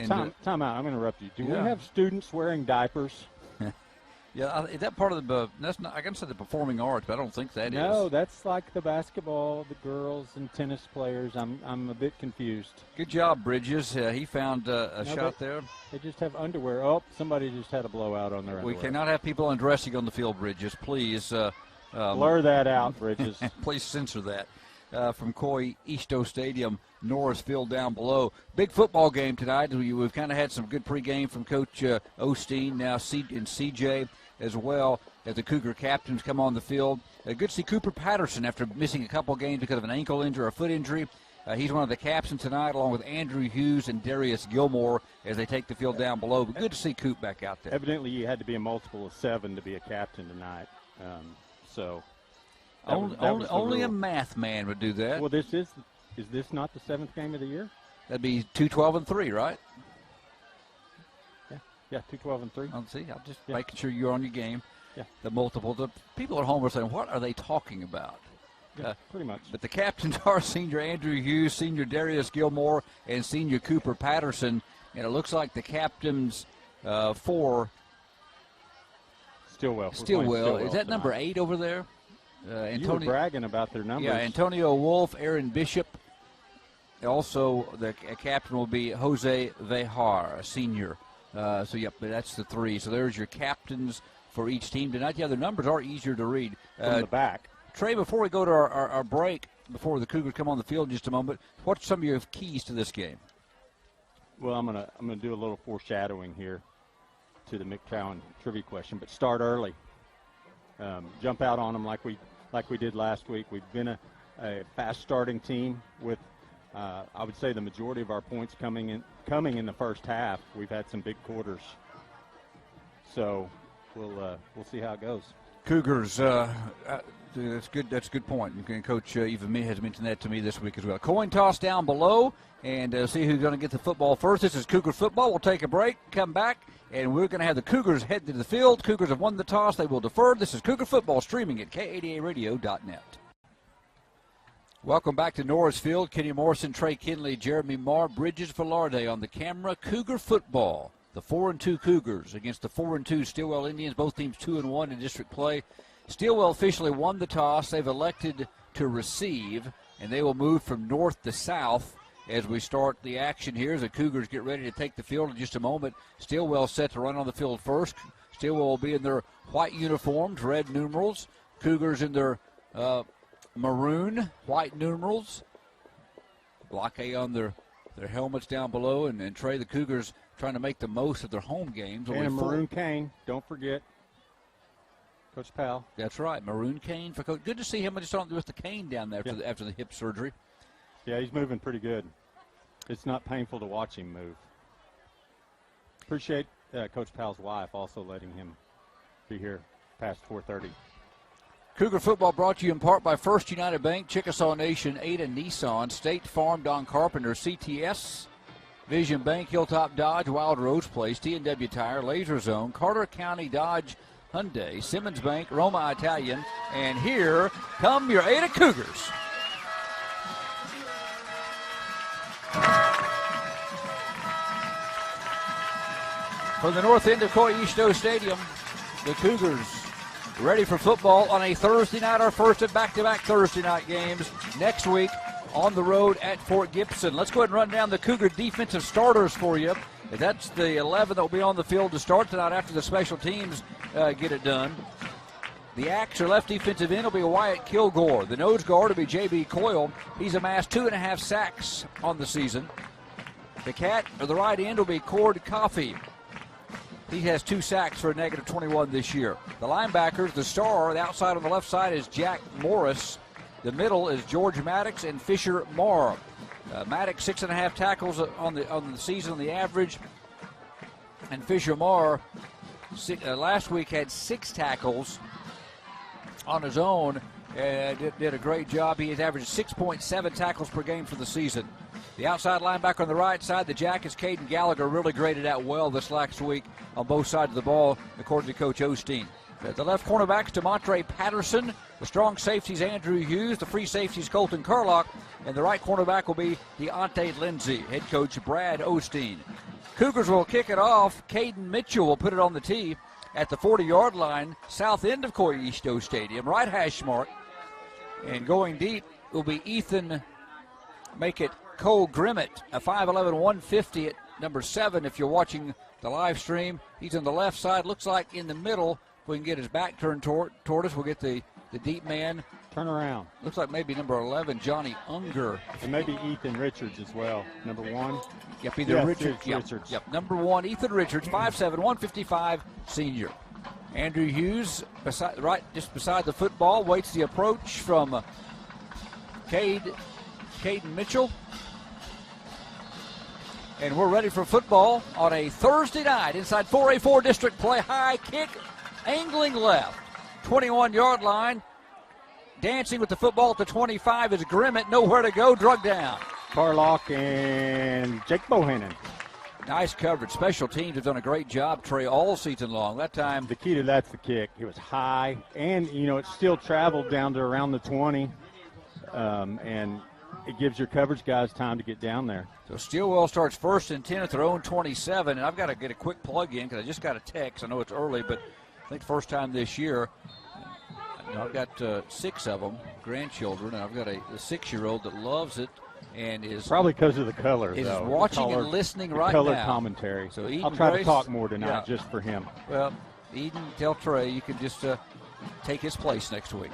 Time out. I'm going to interrupt you. Do we have students wearing diapers? Yeah, is that part of the that's not. I can say the performing arts, but I don't think that is. No, that's like the basketball, the girls and tennis players. I'm a bit confused. Good job, Bridges. He found a shot there. They just have underwear. Oh, somebody just had a blowout on their underwear. We cannot have people undressing on the field, Bridges. Please blur that out, Bridges. Please censor that. From Coy Easto Stadium, Norris Field down below. Big football game tonight. We've kind of had some good pregame from Coach Osteen, now and CJ as well, as the Cougar captains come on the field. Good to see Cooper Patterson after missing a couple games because of an ankle injury or a foot injury. He's one of the captains tonight, along with Andrew Hughes and Darius Gilmore as they take the field down below. But good to see Coop back out there. Evidently, you had to be a multiple of 7 to be a captain tonight. Only a math man would do that. Well, is this not the 7th game of the year? That'd be 2-12-3, right? Yeah, 2-12-3. I'll see. I'm just making sure you're on your game. Yeah. The multiple. The people at home are saying, what are they talking about? Yeah, pretty much. But the captains are senior Andrew Hughes, senior Darius Gilmore, and senior Cooper Patterson. And it looks like the captains for Stilwell. Is that number 8 over there? You were bragging about their numbers. Yeah, Antonio Wolf, Aaron Bishop. Also, the captain will be Jose Vejar, a senior. But that's the 3. So there's your captains for each team tonight. Yeah, the numbers are easier to read. From the back. Trey, before we go to our break, before the Cougars come on the field in just a moment, what's some of your keys to this game? Well, I'm gonna do a little foreshadowing here to the McCowan trivia question, but start early. Jump out on them like we did last week. We've been a fast starting team with, I would say, the majority of our points coming in the first half. We've had some big quarters, so we'll see how it goes. Cougars, that's good. That's a good point. And Coach Eva Mee has mentioned that to me this week as well. Coin toss down below, and see who's going to get the football first. This is Cougar football. We'll take a break, come back, and we're going to have the Cougars head to the field. Cougars have won the toss. They will defer. This is Cougar football streaming at K80ARadio.net. Welcome back to Norris Field. Kenny Morrison, Trey Kinley, Jeremy Marr, Bridges Velarde on the camera. Cougar football. The 4-2 Cougars against the 4-2 Stilwell Indians. Both teams 2-1 in district play. Stilwell officially won the toss. They've elected to receive, and they will move from north to south as we start the action here. As the Cougars get ready to take the field in just a moment. Stilwell set to run on the field first. Stilwell will be in their white uniforms, red numerals. Cougars in their maroon, white numerals. Block A on their helmets down below. And Trey, the Cougars trying to make the most of their home games. And a maroon cane, don't forget. Coach Powell. That's right, maroon cane for Coach. Good to see him just on with the cane down there after the hip surgery. Yeah, he's moving pretty good. It's not painful to watch him move. Appreciate Coach Powell's wife also letting him be here past 4:30. Cougar football brought to you in part by First United Bank, Chickasaw Nation, Ada Nissan, State Farm, Don Carpenter, CTS, Vision Bank, Hilltop Dodge, Wild Rose Place, T&W Tire, Laser Zone, Carter County Dodge Hyundai, Simmons Bank, Roma Italian, and here come your Ada Cougars. From the north end of Coy Easto Stadium, the Cougars ready for football on a Thursday night, our first of back-to-back Thursday night games next week on the road at Fort Gibson. Let's go ahead and run down the Cougar defensive starters for you. That's the 11 that will be on the field to start tonight after the special teams get it done. The Axe, or left defensive end, will be Wyatt Kilgore. The nose guard will be J.B. Coyle. He's amassed 2.5 sacks on the season. The Cat, or the right end, will be Cord Coffey. He has 2 sacks for a negative 21 this year. The linebackers, the star, the outside on the left side is Jack Morris. The middle is George Maddox and Fisher Marr. Maddox 6.5 tackles on the season on the average, and Fisher Marr last week had 6 tackles on his own. Did a great job. He has averaged 6.7 tackles per game for the season. The outside linebacker on the right side, the Jackets, Caden Gallagher, really graded out well this last week on both sides of the ball, according to Coach Osteen. The left cornerback is Demontre Patterson. The strong safeties, Andrew Hughes. The free safeties, Colton Carlock. And the right cornerback will be Deontay Lindsay. Head coach Brad Osteen. Cougars will kick it off. Caden Mitchell will put it on the tee at the 40-yard line, south end of Coyisto Stadium, right hash mark. And going deep will be Ethan, make it Cole Grimmett, a 5'11", 150 at number 7 if you're watching the live stream. He's on the left side, looks like in the middle. If we can get his back turned toward us, we'll get the deep man. Turn around. Looks like maybe number 11, Johnny Unger. And maybe Ethan Richards as well, number 1. Yep, either Richards. Yep, number 1, Ethan Richards, 5'7", 155, senior. Andrew Hughes, just beside the football, waits the approach from Caden Mitchell. And we're ready for football on a Thursday night inside 4A4 district play. High kick, angling left, 21-yard line. Dancing with the football at the 25 is Grimmett. Nowhere to go, drug down. Carlock and Jake Bohannon. Nice coverage. Special teams have done a great job, Trey, all season long. That time. The key to that's the kick. It was high, and, it still traveled down to around the 20, and it gives your coverage guys time to get down there. So Stilwell starts 1st and 10 at their own 27, and I've got to get a quick plug in because I just got a text. I know it's early, but I think first time this year. I've got 6 of them, grandchildren, and I've got a 6-year-old that loves it and is probably because of the color. Is watching and listening right now. Color now. Commentary. So Eden I'll try Grace, to talk more tonight just for him. Well, Eden, tell Trey you can just take his place next week.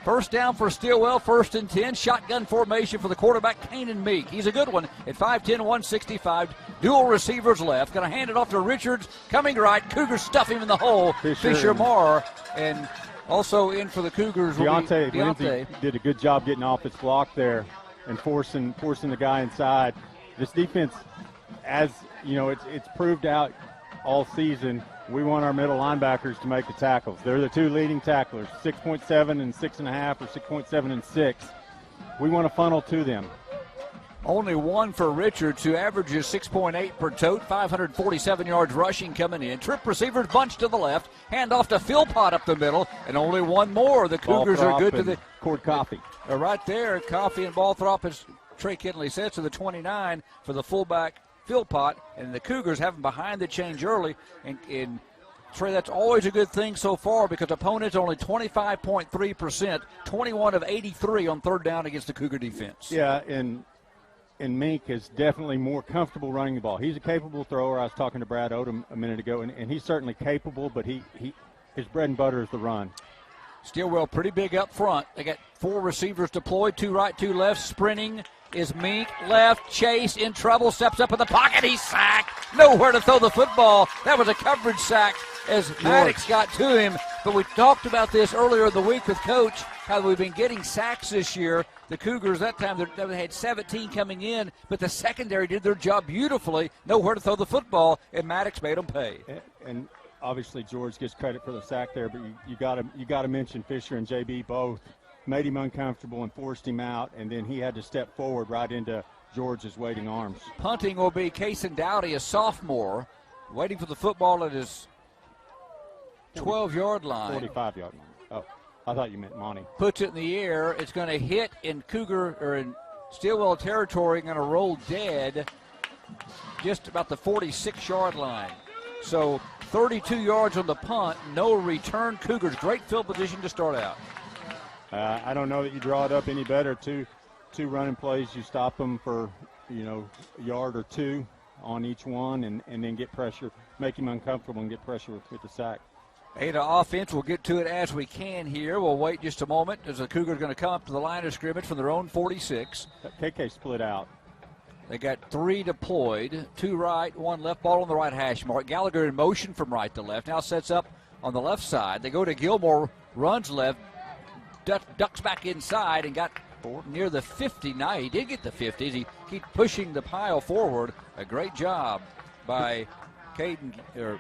First down for Stilwell, 1st and 10. Shotgun formation for the quarterback, Kanan Meek. He's a good one at 5'10", 165. Dual receivers left. Going to hand it off to Richards. Coming right. Cougars stuff him in the hole. Fisher Marr. And also in for the Cougars. Deontay Lindsay did a good job getting off his block there and forcing the guy inside. This defense, as you know, it's proved out all season. We want our middle linebackers to make the tackles. They're the 2 leading tacklers, 6.7 and 6.5 or 6.7 and 6. We want to funnel to them. Only 1 for Richards, who averages 6.8 per tote, 547 yards rushing coming in. Trip receivers bunched to the left, hand off to Philpott up the middle, and only 1 more. The Cougars are good to the Cord Coffee. Right there, Coffee and Balthrop, as Trey Kinley says, to the 29 for the fullback Philpott, and the Cougars have him behind the change early. And Trey, that's always a good thing so far because opponents only 25.3%, 21 of 83 on 3rd down against the Cougar defense. Yeah, and Mink is definitely more comfortable running the ball. He's a capable thrower. I was talking to Brad Odom a minute ago, and he's certainly capable, but his bread and butter is the run. Stilwell pretty big up front. They got 4 receivers deployed, 2 right, 2 left. Sprinting is Mink. Left, Chase in trouble, steps up in the pocket. He's sacked. Nowhere to throw the football. That was a coverage sack as Maddox got to him. But we talked about this earlier in the week with Coach, how we've been getting sacks this year. The Cougars, that time, they had 17 coming in, but the secondary did their job beautifully. Nowhere to throw the football, and Maddox made them pay. And obviously George gets credit for the sack there, but you got to mention Fisher and JB both made him uncomfortable and forced him out, and then he had to step forward right into George's waiting arms. Punting will be Kaysen Dowdy, a sophomore, waiting for the football at his 12-yard line. 45-yard line. Oh, I thought you meant Monty. Puts it in the air. It's going to hit in Stilwell territory, going to roll dead just about the 46-yard line. So 32 yards on the punt, no return. Cougars, great field position to start out. I don't know that you draw it up any better. Two running plays, you stop them for, a yard or 2 on each one and then get pressure, make him uncomfortable and get pressure with the sack. Ada offense, we'll get to it as we can here. We'll wait just a moment as the Cougars are going to come up to the line of scrimmage from their own 46. KK split out. They got 3 deployed, 2 right, 1 left, ball on the right hash mark. Gallagher in motion from right to left. Now sets up on the left side. They go to Gilmore, runs left, ducks back inside and got near the 50. Now he did get the 50s. He keeps pushing the pile forward. A great job by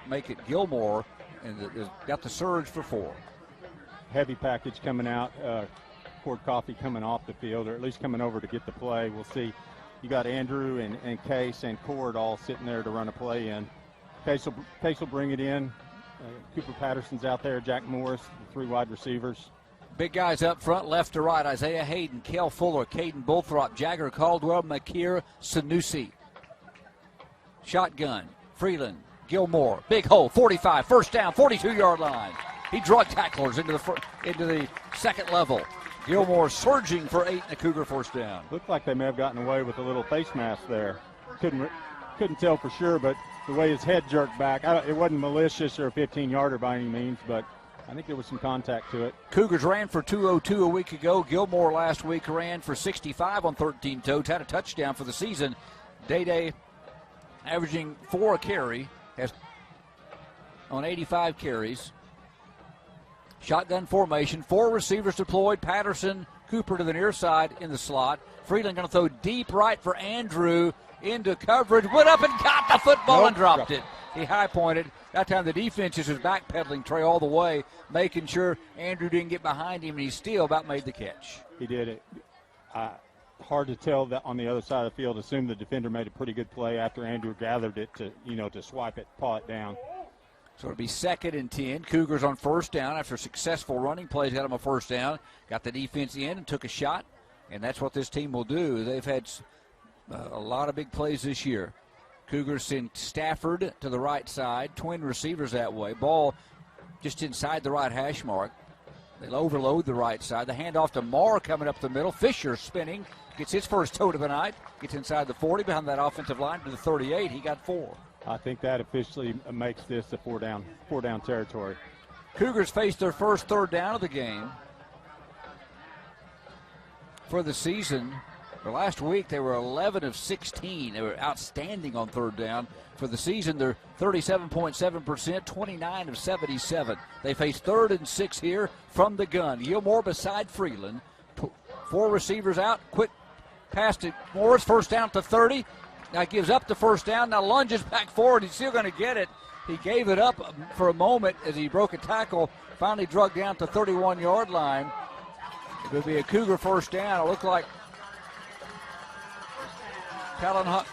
make it Gilmore, and got the surge for 4. Heavy package coming out. Cord Coffee coming off the field, or at least coming over to get the play. We'll see. You got Andrew and Case and Cord all sitting there to run a play in. Case will bring it in. Cooper Patterson's out there. Jack Morris, the 3 wide receivers. Big guys up front, left to right. Isaiah Hayden, Kel Fuller, Caden Bulthrop, Jagger Caldwell, Makir Sanusi. Shotgun. Freeland. Gilmore. Big hole. 45. First down. 42-yard line. He drug tacklers into the second level. Gilmore surging for 8 in the Cougar first down. Looked like they may have gotten away with a little face mask there. Couldn't tell for sure, but the way his head jerked back, it wasn't malicious or a 15-yarder by any means, but I think there was some contact to it. Cougars ran for 202 a week ago. Gilmore last week ran for 65 on 13 totes, had a touchdown for the season. Day averaging 4 a carry, has on 85 carries. Shotgun formation, 4 receivers deployed. Patterson, Cooper to the near side in the slot. Freeland going to throw deep right for Andrew into coverage. Went up and got the football and dropped it. He high-pointed. That time the defense is backpedaling Trey all the way, making sure Andrew didn't get behind him, and he still about made the catch. He did it. Hard to tell that on the other side of the field. Assume the defender made a pretty good play after Andrew gathered it to swipe it, paw it down. So it'll be 2nd and 10. Cougars on first down after successful running plays. Got them a first down. Got the defense in and took a shot. And that's what this team will do. They've had a lot of big plays this year. Cougars send Stafford to the right side. Twin receivers that way. Ball just inside the right hash mark. They'll overload the right side. The handoff to Marr coming up the middle. Fisher spinning. Gets his first toe of the night. Gets inside the 40 behind that offensive line to the 38. He got 4. I think that officially makes this a four down territory. Cougars faced their first third down of the game for the season. Last week they were 11 of 16. They were outstanding on third down. For the season, they're 37.7%, 29 of 77. They face 3rd and 6 here from the gun. Gilmore beside Freeland. 4 receivers out. Quick pass to Morris. First down to 30. Now gives up the first down. Now lunges back forward. He's still going to get it. He gave it up for a moment as he broke a tackle. Finally drug down to 31-yard line. It would be a Cougar first down. It looked like Talon Huck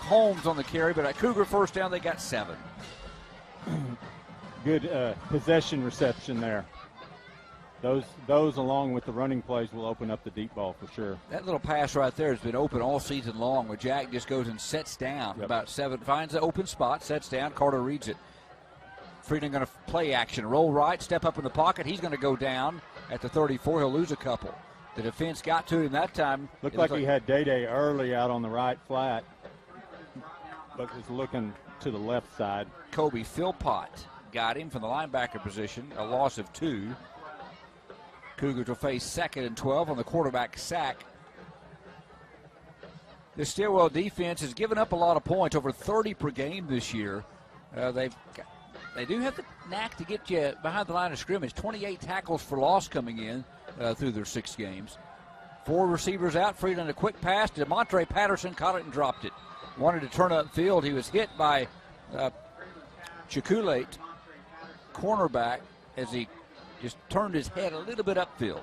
Holmes on the carry, but a Cougar first down. They got 7. Good possession reception there. Those along with the running plays will open up the deep ball for sure. That little pass right there has been open all season long, where Jack just goes and sets down about 7, finds the open spot, sets down. Carter reads it. Freeland going to play action, roll right, step up in the pocket. He's going to go down at the 34. He'll lose a couple. The defense got to him that time. Looked like he had Day early out on the right flat, but was looking to the left side. Kobe Philpott got him from the linebacker position, a loss of 2. Cougars will face 2nd and 12 on the quarterback sack. The Stilwell defense has given up a lot of points, over 30 per game this year. They do have the knack to get you behind the line of scrimmage. 28 tackles for loss coming in through their 6 games. 4 receivers out. Freeland a quick pass to Montre Patterson, caught it and dropped it. Wanted to turn upfield. He was hit by Chikulate, cornerback, as he just turned his head a little bit upfield.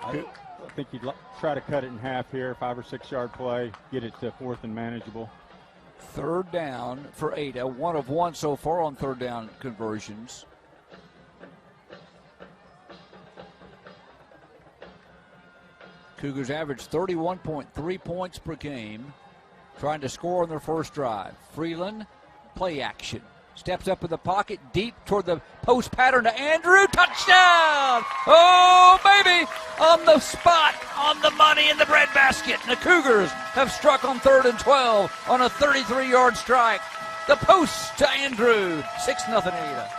I think he'd try to cut it in half here, 5 or 6 yard play, get it to 4th and manageable. 3rd down for Ada, 1 of 1 so far on 3rd down conversions. Cougars average 31.3 points per game, trying to score on their first drive. Freeland, play action. Steps up in the pocket, deep toward the post pattern to Andrew. Touchdown! Oh, baby! On the spot, on the money in the breadbasket. The Cougars have struck on 3rd and 12 on a 33-yard strike. The post to Andrew. 6-0 Ada.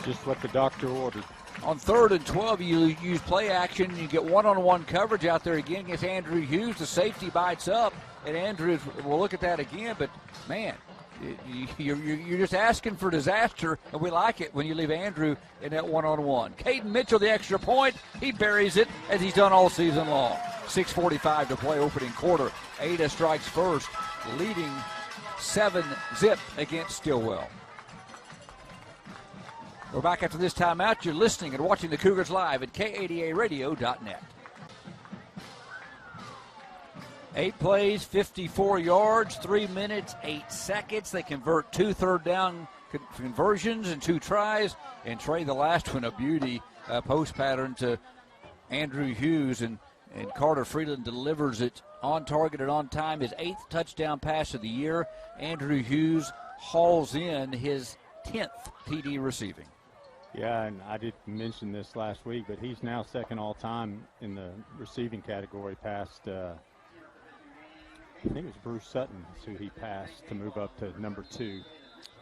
Just what the doctor ordered. On 3rd and 12, you use play action. You get one-on-one coverage out there again against Andrew Hughes. The safety bites up, and Andrews will look at that again. But, man, you're just asking for disaster, and we like it when you leave Andrew in that one-on-one. Caden Mitchell, the extra point. He buries it, as he's done all season long. 6:45 to play opening quarter. Ada strikes first, leading 7-0 against Stilwell. We're back after this timeout. You're listening and watching the Cougars live at KADARadio.net. 8 plays, 54 yards, 3 minutes, 8 seconds. They convert 2 third down conversions and 2 tries. And Trey, the last one, a beauty post pattern to Andrew Hughes, and Carter Freeland delivers it on target and on time. His 8th touchdown pass of the year. Andrew Hughes hauls in his 10th TD receiving. Yeah, and I did mention this last week, but he's now second all-time in the receiving category past, I think it was Bruce Sutton who he passed to move up to number 2.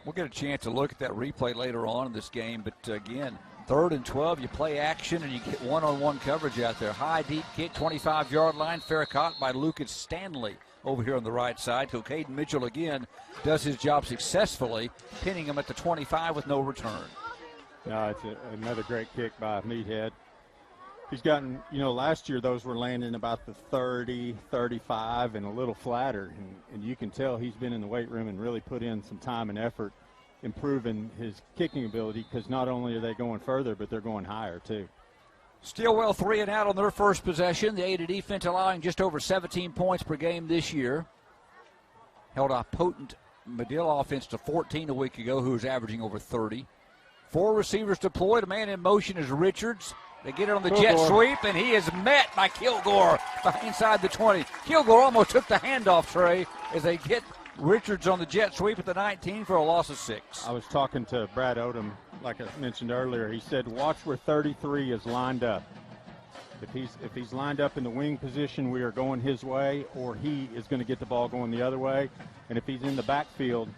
We'll get a chance to look at that replay later on in this game, but again, 3rd and 12, you play action and you get one-on-one coverage out there. High, deep kick, 25-yard line, fair caught by Lucas Stanley over here on the right side. So Caden Mitchell again does his job successfully, pinning him at the 25 with no return. No, it's another great kick by Meathead. He's gotten, last year those were landing about the 30, 35, and a little flatter. And you can tell he's been in the weight room and really put in some time and effort improving his kicking ability, because not only are they going further, but they're going higher too. Stillwell 3 and out on their first possession. The Ada defense allowing just over 17 points per game this year. Held a potent Medill offense to 14 a week ago, who was averaging over 30. 4 receivers deployed. A man in motion is Richards. They get it on the jet sweep, and he is met by Kilgore inside the 20. Kilgore almost took the handoff, Trey, as they get Richards on the jet sweep at the 19 for a loss of 6. I was talking to Brad Odom, like I mentioned earlier. He said, watch where 33 is lined up. If he's lined up in the wing position, we are going his way, or he is going to get the ball going the other way. And if he's in the backfield,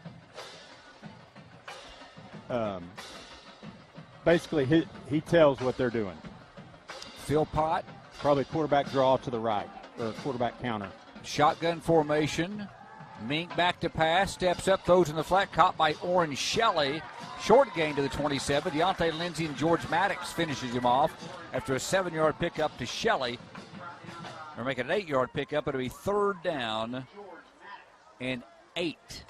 basically he tells what they're doing. Philpott. Probably quarterback draw to the right, or quarterback counter. Shotgun formation. Mink back to pass, steps up, throws in the flat, caught by Orange Shelley. Short gain to the 27. Deontay Lindsay and George Maddox finishes him off after a 7-yard pickup to Shelley. They're making an 8-yard pickup. It'll be 3rd down and 8.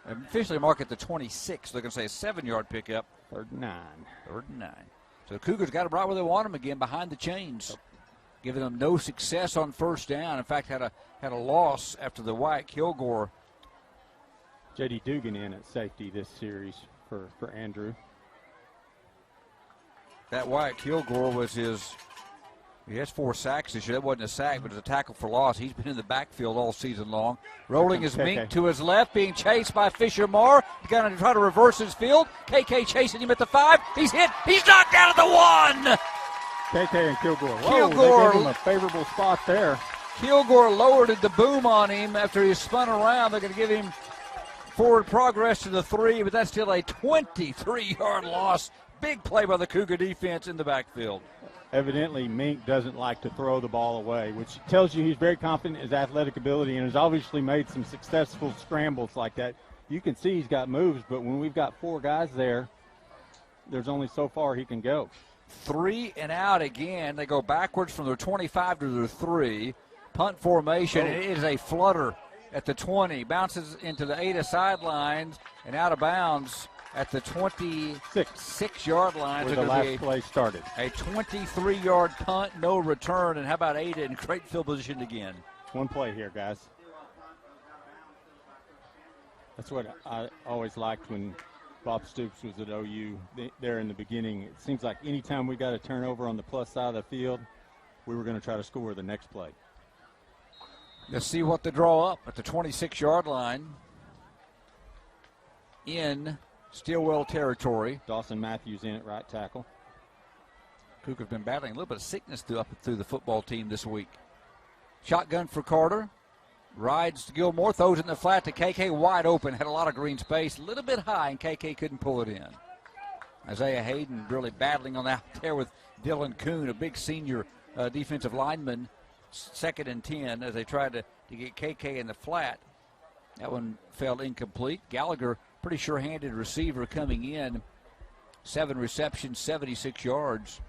Officially mark at the 26. They're going to say a 7-yard pickup. 3rd and 9. 3rd and 9. So the Cougars got them right where they want them again, behind the chains. Giving them no success on first down. In fact, had a loss after the Wyatt Kilgore. J.D. Dugan in at safety this series for Andrew. That Wyatt Kilgore was he has 4 sacks this year. That wasn't a sack, but it's a tackle for loss. He's been in the backfield all season long. Rolling his Mink to his left, being chased by Fisher Moore. He's going to try to reverse his field. KK chasing him at the 5. He's hit. He's knocked out at the 1. KK and Kilgore. Whoa, Kilgore, they gave him a favorable spot there. Kilgore lowered the boom on him after he spun around. They're going to give him forward progress to the 3, but that's still a 23-yard loss. Big play by the Cougar defense in the backfield. Evidently, Mink doesn't like to throw the ball away, which tells you he's very confident in his athletic ability and has obviously made some successful scrambles like that. You can see he's got moves, but when we've got 4 guys there, there's only so far he can go. 3 and out again. They go backwards from their 25 to their 3. Punt formation. It is a flutter at the 20. Bounces into the Ada sidelines and out of bounds at the 26-yard line. Where the last play started. A 23-yard punt, no return. And how about Ada in great field position again? One play here, guys. That's what I always liked when Bob Stoops was at OU there in the beginning. It seems like anytime we got a turnover on the plus side of the field, we were going to try to score the next play. Let's see what they draw up at the 26-yard line in Stilwell territory. Dawson Matthews in at right tackle. Cougar's been battling a little bit of sickness through the football team this week. Shotgun for Carter. Rides to Gilmore, throws it in the flat to KK, wide open, had a lot of green space, a little bit high, and KK couldn't pull it in. Isaiah Hayden really battling on out there with Dylan Kuhn, a big senior defensive lineman, 2nd and 10, as they tried to get KK in the flat. That one fell incomplete. Gallagher, pretty sure-handed receiver coming in, 7 receptions, 76 yards.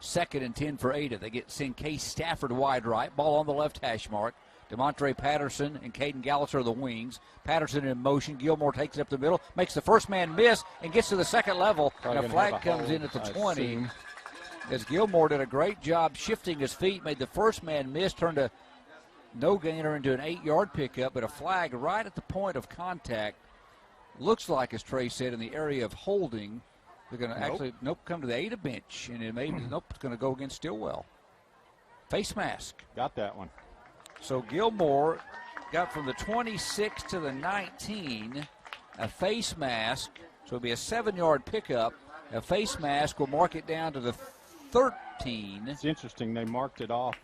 2nd and 10 for Ada. They send Case Stafford wide right, ball on the left hash mark. DeMontre Patterson and Caden Gallus are the wings. Patterson in motion. Gilmore takes it up the middle, makes the first man miss, and gets to the second level. And a flag comes in at the 20. As Gilmore did a great job shifting his feet, made the first man miss, turned a no-gainer into an 8-yard pickup, but a flag right at the point of contact. Looks like, as Trey said, in the area of holding. They're going to actually come to the Ada bench, and it may it's going to go against Stilwell. Face mask. Got that one. So Gilmore got from the 26 to the 19 a face mask. So it'll be a 7-yard pickup. A face mask will mark it down to the 13. It's interesting. They marked it off.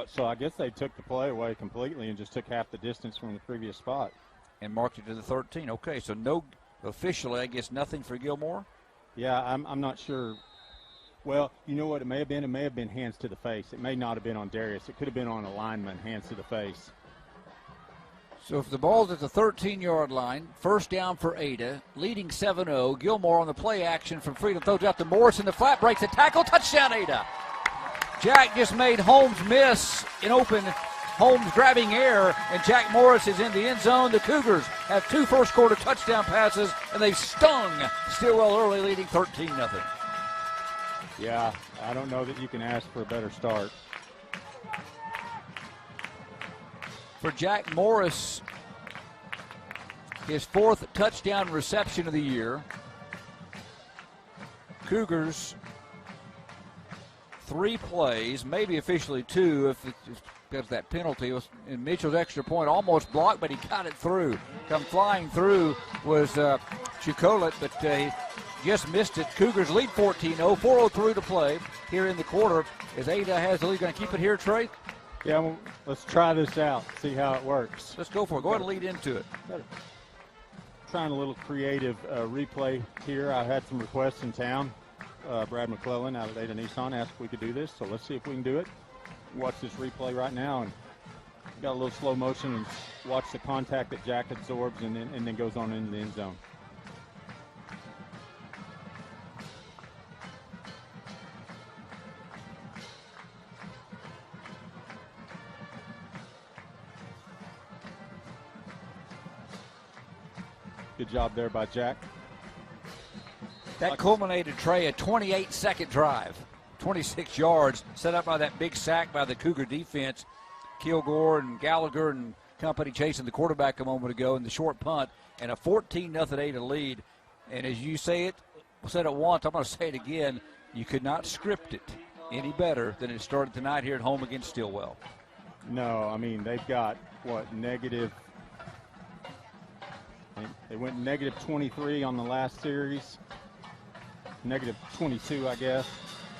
So I guess they took the play away completely and just took half the distance from the previous spot. And marked it to the 13. Okay, so no officially, I guess nothing for Gilmore? Yeah, I'm not sure. Well, you know what it may have been? It may have been hands to the face. It may not have been on Darius. It could have been on a lineman, hands to the face. So if the ball's at the 13-yard line, first down for Ada, leading 7-0. Gilmore on the play action from Freedom, throws out to Morris in the flat, breaks the tackle, touchdown Ada. Jack just made Holmes miss in open. Holmes grabbing air, and Jack Morris is in the end zone. The Cougars have 2 first-quarter touchdown passes, and they've stung Stilwell early, leading 13-0. Yeah, I don't know that you can ask for a better start. For Jack Morris, his 4th touchdown reception of the year. Cougars, 3 plays, maybe officially 2 if because that penalty was in Mitchell's extra point, almost blocked, but he got it through. Come flying through was Chicolet, but he just missed it. Cougars lead 14-0, 4:03 to play here in the quarter. As Ada has the lead, going to keep it here, Trey? Yeah, well, let's try this out, see how it works. Let's go for it. Go ahead and lead into it. Trying a little creative replay here. I had some requests in town. Brad McClellan out at Ada Nissan asked if we could do this, so let's see if we can do it. Watch this replay right now, and got a little slow motion and watch the contact that Jack absorbs and then goes on into the end zone. Good job there by Jack. That culminated, Trey, a 28-second drive. 26 yards set up by that big sack by the Cougar defense. Kilgore and Gallagher and company chasing the quarterback a moment ago in the short punt, and a 14-0 Ada lead. And as you said it once, I'm going to say it again, you could not script it any better than it started tonight here at home against Stilwell. No, I mean, they've got, negative. They went negative 23 on the last series, negative 22, I guess.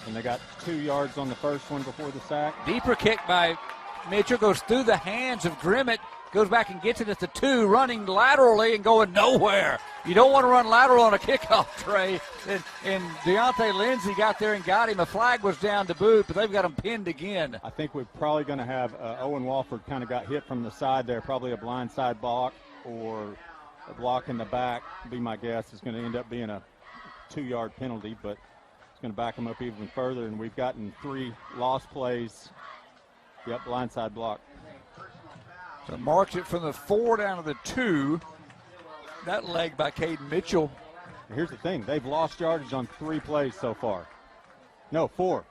And they got 2 yards on the first one before the sack. Deeper kick by Mitchell goes through the hands of Grimmett, goes back and gets it at the 2, running laterally and going nowhere. You don't want to run lateral on a kickoff, Trey. And Deontay Lindsey got there and got him. A flag was down to boot, but they've got him pinned again. I think we're probably going to have Owen Walford kind of got hit from the side there, probably a blind side block or a block in the back, be my guess. It's going to end up being a 2-yard penalty, but it's going to back them up even further, and we've gotten 3 lost plays. Yep, blindside block. So marks it from the 4 down to the 2. That leg by Caden Mitchell. Here's the thing. They've lost yardage on 3 plays so far. No, 4.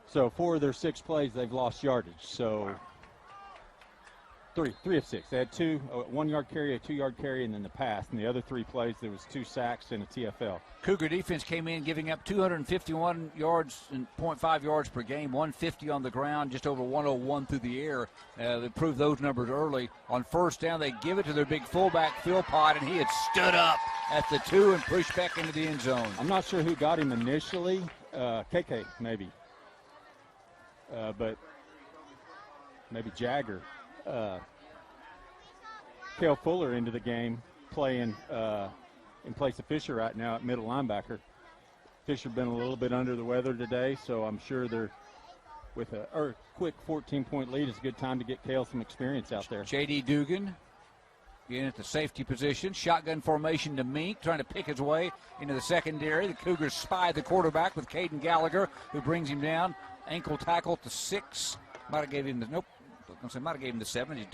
So 4 of their 6 plays, they've lost yardage. So 3 of 6. They had 2, a 1-yard carry, a 2-yard carry, and then the pass. And the other 3 plays, there was 2 sacks and a TFL. Cougar defense came in giving up 251 yards and 0.5 yards per game, 150 on the ground, just over 101 through the air. They proved those numbers early. On first down, they give it to their big fullback, Philpott, and he had stood up at the 2 and pushed back into the end zone. I'm not sure who got him initially. KK, maybe. But maybe Jagger. Cale Fuller into the game, playing in place of Fisher right now at middle linebacker. Fisher been a little bit under the weather today, so I'm sure they're with a quick 14-point lead. It's a good time to get Cale some experience out there. J.D. Dugan in at the safety position. Shotgun formation to Mink, trying to pick his way into the secondary. The Cougars spy the quarterback with Caden Gallagher, who brings him down. Ankle tackle to 6. Might have gave him the, nope. Might have gave him the 7. He's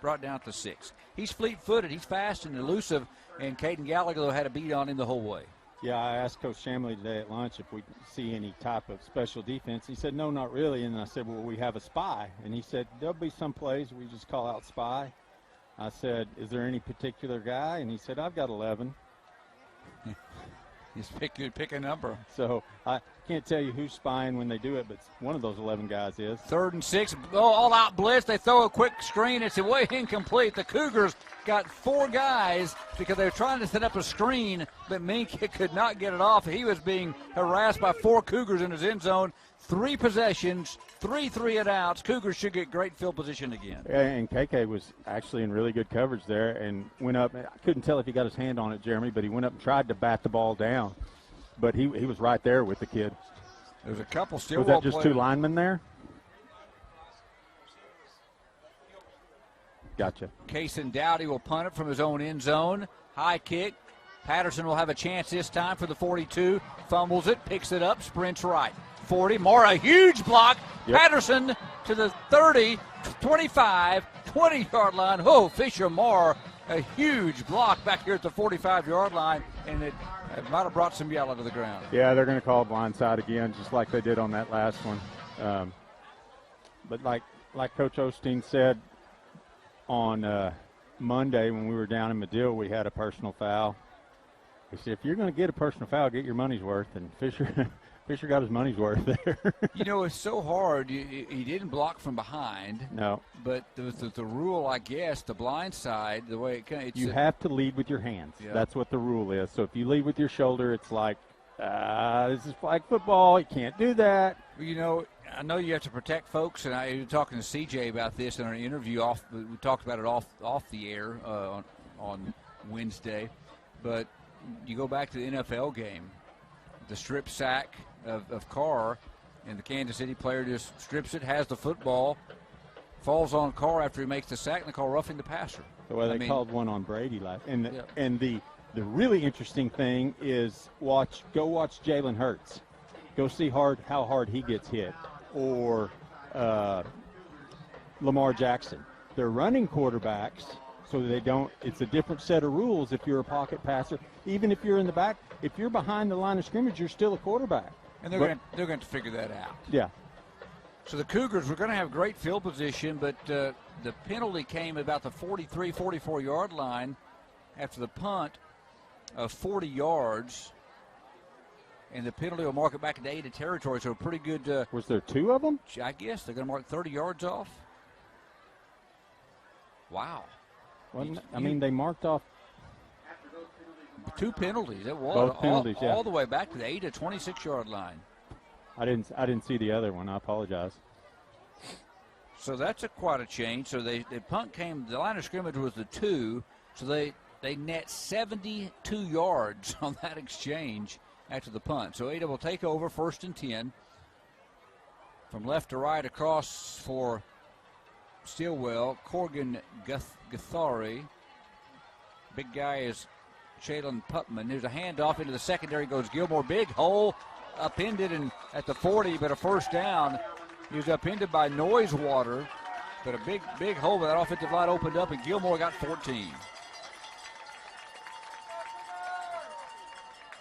brought down to 6. He's fleet-footed. He's fast and elusive. And Caden Gallagher, though, had a beat on him the whole way. Yeah, I asked Coach Shamley today at lunch if we see any type of special defense. He said, no, not really. And I said, well, we have a spy. And he said, there'll be some plays we just call out spy. I said, is there any particular guy? And he said, I've got 11. Just pick a number. So I can't tell you who's spying when they do it, but one of those 11 guys is. 3rd and 6, all-out blitz. They throw a quick screen. It's way incomplete. The Cougars got 4 guys because they were trying to set up a screen, but Mink could not get it off. He was being harassed by 4 Cougars in his end zone. 3 possessions, 3 3-and-outs. Cougars should get great field position again. And KK was actually in really good coverage there and went up. I couldn't tell if he got his hand on it, Jeremy, but he went up and tried to bat the ball down. But he was right there with the kid. There's a couple Stilwell Was that just players. 2 linemen there? Gotcha. Cason Dowdy will punt it from his own end zone. High kick. Patterson will have a chance this time for the 42. Fumbles it, picks it up, sprints right. 40, Moore, a huge block. Yep. Patterson to the 30, 25, 20-yard line. Oh, Fisher Moore, a huge block back here at the 45-yard line, and it might have brought some yellow to the ground. Yeah, they're going to call blindside again, just like they did on that last one. But like Coach Osteen said on Monday when we were down in Medill, we had a personal foul. He said, if you're going to get a personal foul, get your money's worth, and Fisher got his money's worth there. You know, it's so hard. He didn't block from behind. No. But the rule, I guess, the blind side, the way it's you have to lead with your hands. Yeah. That's what the rule is. So if you lead with your shoulder, it's like, this is flag football. You can't do that. Well, you know, I know you have to protect folks, and I was talking to CJ about this in our interview. We talked about it off the air on Wednesday. But you go back to the NFL game, the strip sack of Carr, and the Kansas City player just strips it, has the football, falls on Carr after he makes the sack, and they call roughing the passer. Well, they called one on Brady. And the really interesting thing is go watch Jalen Hurts. Go see how hard he gets hit. Or Lamar Jackson. They're running quarterbacks, so they don't – it's a different set of rules if you're a pocket passer. Even if you're in the back, if you're behind the line of scrimmage, you're still a quarterback. And they're going to figure that out. Yeah. So the Cougars were going to have great field position, but the penalty came about the 43, 44-yard line after the punt of 40 yards. And the penalty will mark it back into 8 territory, so a pretty good. Was there 2 of them? I guess they're going to mark 30 yards off. Wow. They marked off 2 penalties. It was both penalties, all the way back to the 8 to 26-yard line. I didn't see the other one. I apologize. So that's quite a change. So the punt came. The line of scrimmage was the 2, so they net 72 yards on that exchange after the punt. So Ada will take over, 1st and 10. From left to right across for Stilwell, Corgan Gathari. Big guy is Jalen Putman. There's a handoff into the secondary, goes Gilmore. Big hole, upended and at the 40, but a first down. He was upended by Noisewater, but a big hole, but that offensive line opened up, and Gilmore got 14.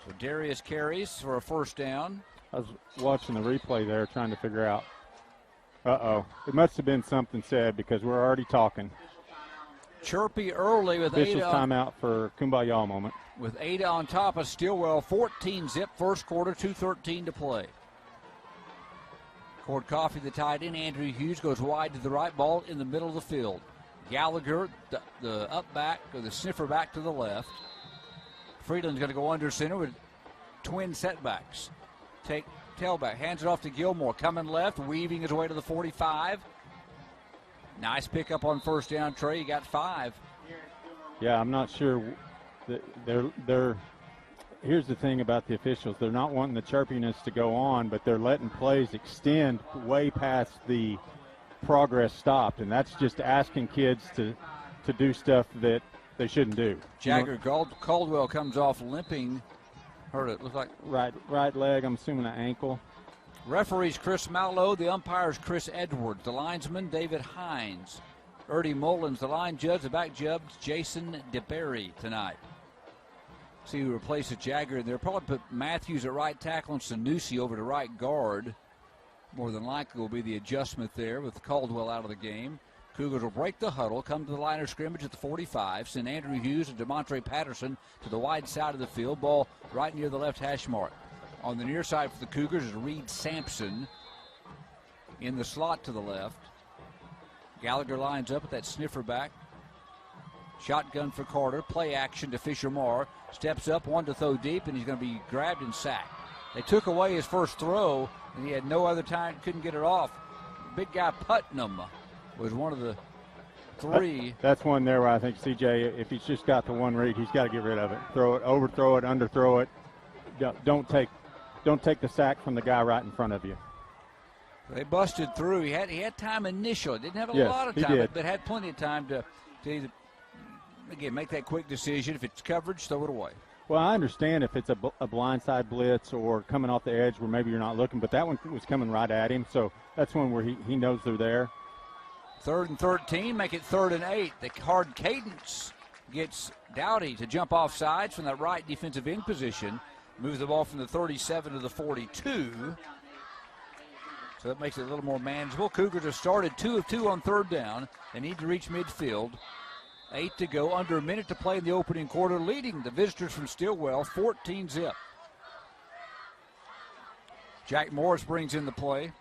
So Darius carries for a first down. I was watching the replay there trying to figure out. It must have been something said because we're already talking. Chirpy early with Officials Ada. Timeout for Kumbaya moment. With Ada on top of Stilwell. 14-zip first quarter, 2:13 to play. Cord Coffee, the tight end. Andrew Hughes goes wide to the right, ball in the middle of the field. Gallagher, the up back, or the sniffer back to the left. Freeland's going to go under center with twin setbacks. Take tailback, hands it off to Gilmore, coming left, weaving his way to the 45. Nice pickup on first down, Trey. You got 5. Yeah, I'm not sure. They're here's the thing about the officials. They're not wanting the chirpiness to go on, but they're letting plays extend way past the progress stopped, and that's just asking kids to do stuff that they shouldn't do. Jagger Caldwell comes off limping. Hurt it. Looks like right leg. I'm assuming an ankle. Referees Chris Mallow. The umpires Chris Edwards. The linesman David Hines. Ernie Mullins. The line judge. The back judge Jason DeBerry tonight. See who replaces Jagger. They'll probably put Matthews at right tackle and Sanusi over to right guard. More than likely will be the adjustment there with Caldwell out of the game. Cougars will break the huddle, come to the line of scrimmage at the 45, send Andrew Hughes and DeMontre Patterson to the wide side of the field, ball right near the left hash mark. On the near side for the Cougars is Reed Sampson in the slot to the left. Gallagher lines up at that sniffer back. Shotgun for Carter, play action to Fisher Moore, steps up, one to throw deep, and he's going to be grabbed and sacked. They took away his first throw, and he had no other time, couldn't get it off. Big guy Putnam was one of the three. That's one there where I think CJ, if he's just got the one read, he's got to get rid of it. Throw it, overthrow it, underthrow it. Don't take the sack from the guy right in front of you. They busted through. He had time initially. Didn't have a lot of time, but had plenty of time to either, again, make that quick decision. If it's coverage, throw it away. Well, I understand if it's a blindside blitz or coming off the edge where maybe you're not looking, but that one was coming right at him, so that's one where he knows they're there. 3rd and 13, make it 3rd and 8. The hard cadence gets Dowdy to jump off sides from that right defensive end position, moves the ball from the 37 to the 42. So that makes it a little more manageable. Cougars have started 2 of 2 on 3rd down. They need to reach midfield. 8 to go, under a minute to play in the opening quarter, leading the visitors from Stilwell 14-0. Jack Morris brings in the play.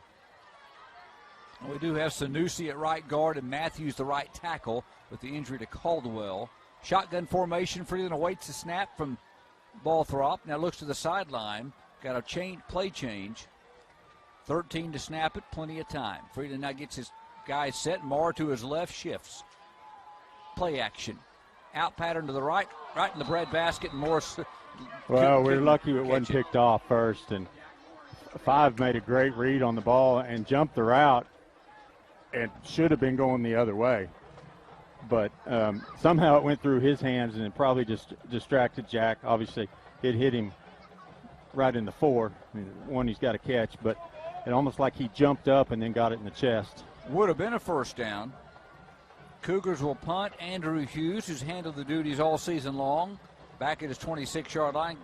We do have Sanusi at right guard and Matthews the right tackle with the injury to Caldwell. Shotgun formation. Freeland awaits the snap from Balthrop. Now looks to the sideline. Got a play change. 13 to snap it, plenty of time. Freeland now gets his guys set. Marr to his left, shifts. Play action. Out pattern to the right in the breadbasket, and Morris. Well, we're lucky it wasn't picked off first, and 5 made a great read on the ball and jumped the route and should have been going the other way. But somehow it went through his hands, and it probably just distracted Jack. Obviously, it hit him right in the 4. I mean, one he's got to catch, but it almost like he jumped up and then got it in the chest. Would have been a first down. Cougars will punt. Andrew Hughes, who's handled the duties all season long, back at his 26-yard line,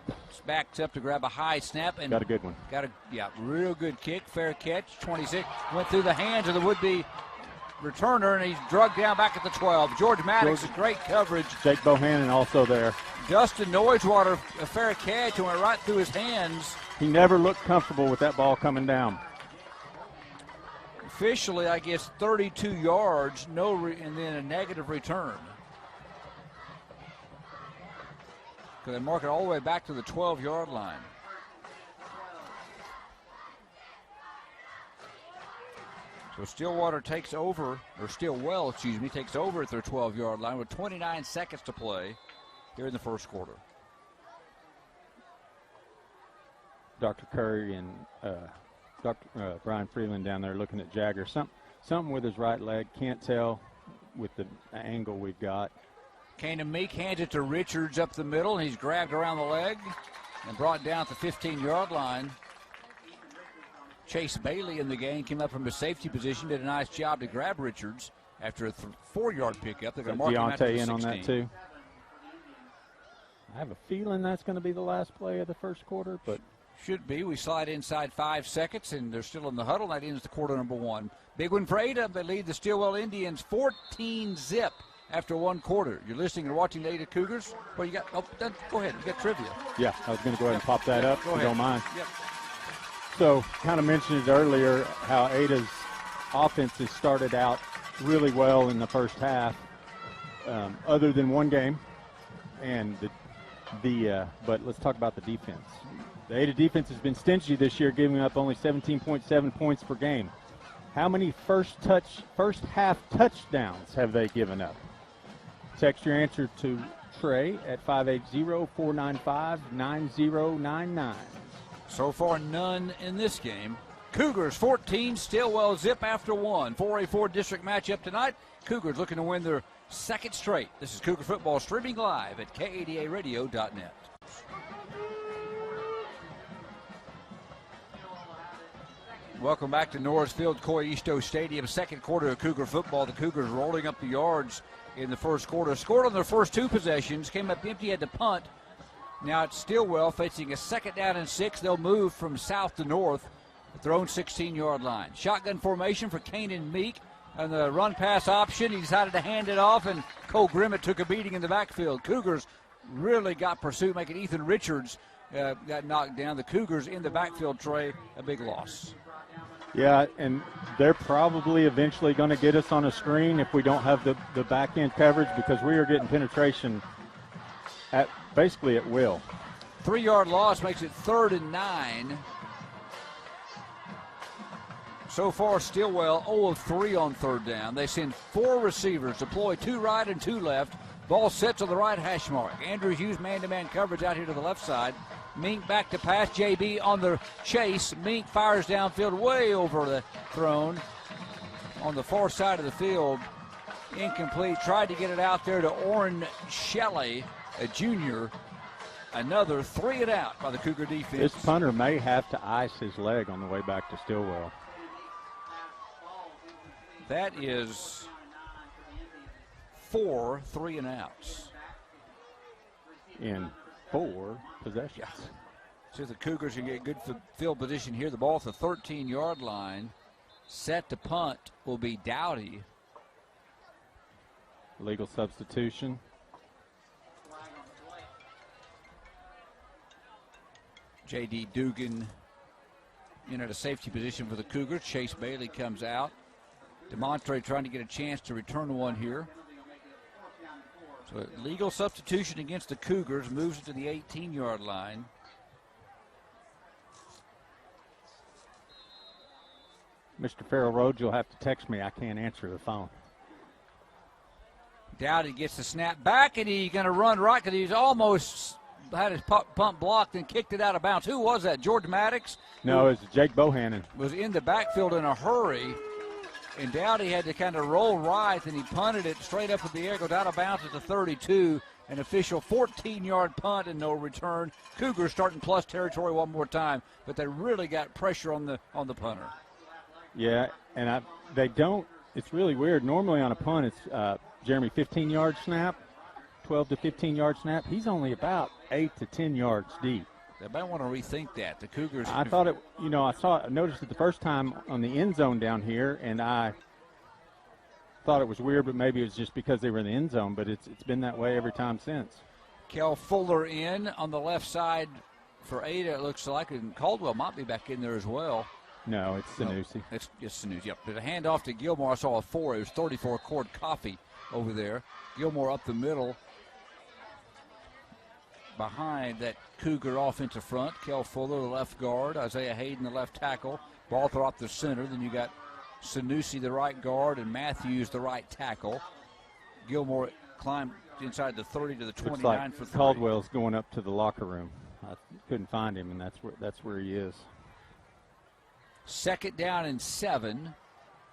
backs up to grab a high snap. And got a good one. Real good kick, fair catch. 26 went through the hands of the would-be returner, and he's drugged down back at the 12. George Maddox, great coverage. Jake Bohannon also there. Dustin Noisewater, a fair catch, and went right through his hands. He never looked comfortable with that ball coming down. Officially, I guess 32 yards, and then a negative return. Because they mark it all the way back to the 12-yard line. So Stillwell takes over at their 12-yard line with 29 seconds to play here in the first quarter. Dr. Curry and Dr. Brian Freeland down there looking at Jagger. Something with his right leg. Can't tell with the angle we've got. Kanan Meek hands it to Richards up the middle, and he's grabbed around the leg and brought down at the 15-yard line. Chase Bailey in the game came up from a safety position, did a nice job to grab Richards after a 4-yard pickup. They're going to mark him out to the 16. Deontay in on that too. I have a feeling that's going to be the last play of the first quarter, but should be. We slide inside 5 seconds, and they're still in the huddle. That ends the quarter number 1. Big win for Ada. They lead the Stilwell Indians 14-0 after 1 quarter. You're listening and watching the Ada Cougars. Well, you got. Oh, go ahead. You got trivia. Yeah, I was going to go ahead and pop that up. If you don't mind. Yep. So, kind of mentioned it earlier how Ada's offense has started out really well in the first half, other than one game, and but let's talk about the defense. The Ada defense has been stingy this year, giving up only 17.7 points per game. How many first half touchdowns have they given up? Text your answer to Trey at 580-495-9099. So far, none in this game. Cougars 14, Stilwell zip after 1. 4A4 district matchup tonight. Cougars looking to win their 2nd straight. This is Cougar football streaming live at KADARadio.net. Welcome back to Norris Field, Coyisto Stadium. 2nd quarter of Cougar football. The Cougars rolling up the yards in the first quarter. Scored on their first 2 possessions. Came up empty, had to punt. Now it's Stilwell facing a 2nd down and 6. They'll move from south to north at their own 16-yard line. Shotgun formation for Kanan Meek. on the run-pass option. He decided to hand it off, and Cole Grimmett took a beating in the backfield. Cougars really got pursuit, making Ethan Richards got knocked down. The Cougars in the backfield, Trey, a big loss. Yeah, and they're probably eventually going to get us on a screen if we don't have the back-end coverage, because we are getting penetration basically at will. 3-yard loss makes it 3rd and 9. So far, Stilwell 0 of 3 on 3rd down. They send 4 receivers, deploy 2 right and 2 left. Ball sets on the right hash mark. Andrews used man-to-man coverage out here to the left side. Mink back to pass. JB on the chase. Mink fires downfield way over the throne on the far side of the field. Incomplete. Tried to get it out there to Orrin Shelley, a junior. Another 3 and out by the Cougar defense. This punter may have to ice his leg on the way back to Stilwell. That is 4 3 and outs in 4 possessions. So the Cougars can get good field position here. The ball at the 13-yard line. Set to punt will be Dowdy. Legal substitution. J.D. Dugan in at a safety position for the Cougars. Chase Bailey comes out. DeMontre trying to get a chance to return one here. So legal substitution against the Cougars, moves it to the 18-yard line. Mr. Farrell Rhodes, you'll have to text me. I can't answer the phone. Dowdy gets the snap back, and he's going to run right because he's almost had his pump blocked and kicked it out of bounds. Who was that? George Maddox? No, it was Jake Bohannon. Was in the backfield in a hurry. And Dowdy had to kind of roll right, and he punted it straight up in the air, goes out of bounds at the 32. An official 14-yard punt and no return. Cougars starting plus territory one more time, but they really got pressure on the punter. Yeah, and they don't. It's really weird. Normally on a punt, it's Jeremy 15-yard snap, 12 to 15-yard snap. He's only about 8 to 10 yards deep. They might want to rethink that. The Cougars. I thought it. You know, I noticed it the first time on the end zone down here, and I thought it was weird, but maybe it was just because they were in the end zone. But it's been that way every time since. Kel Fuller in on the left side for Ada. It looks like, and Caldwell might be back in there as well. No, it's Sanusi. No, it's just Sanusi. Yep. But a handoff to Gilmore. I saw a 4. It was 34 Cord Coffee over there. Gilmore up the middle. Behind that Cougar offensive front, Kel Fuller, the left guard, Isaiah Hayden, the left tackle, ball throw up the center. Then you got Sanusi, the right guard, and Matthews, the right tackle. Gilmore climbed inside the 30 to the 29 like for 3. Caldwell's going up to the locker room. I couldn't find him, and that's where he is. 2nd down and 7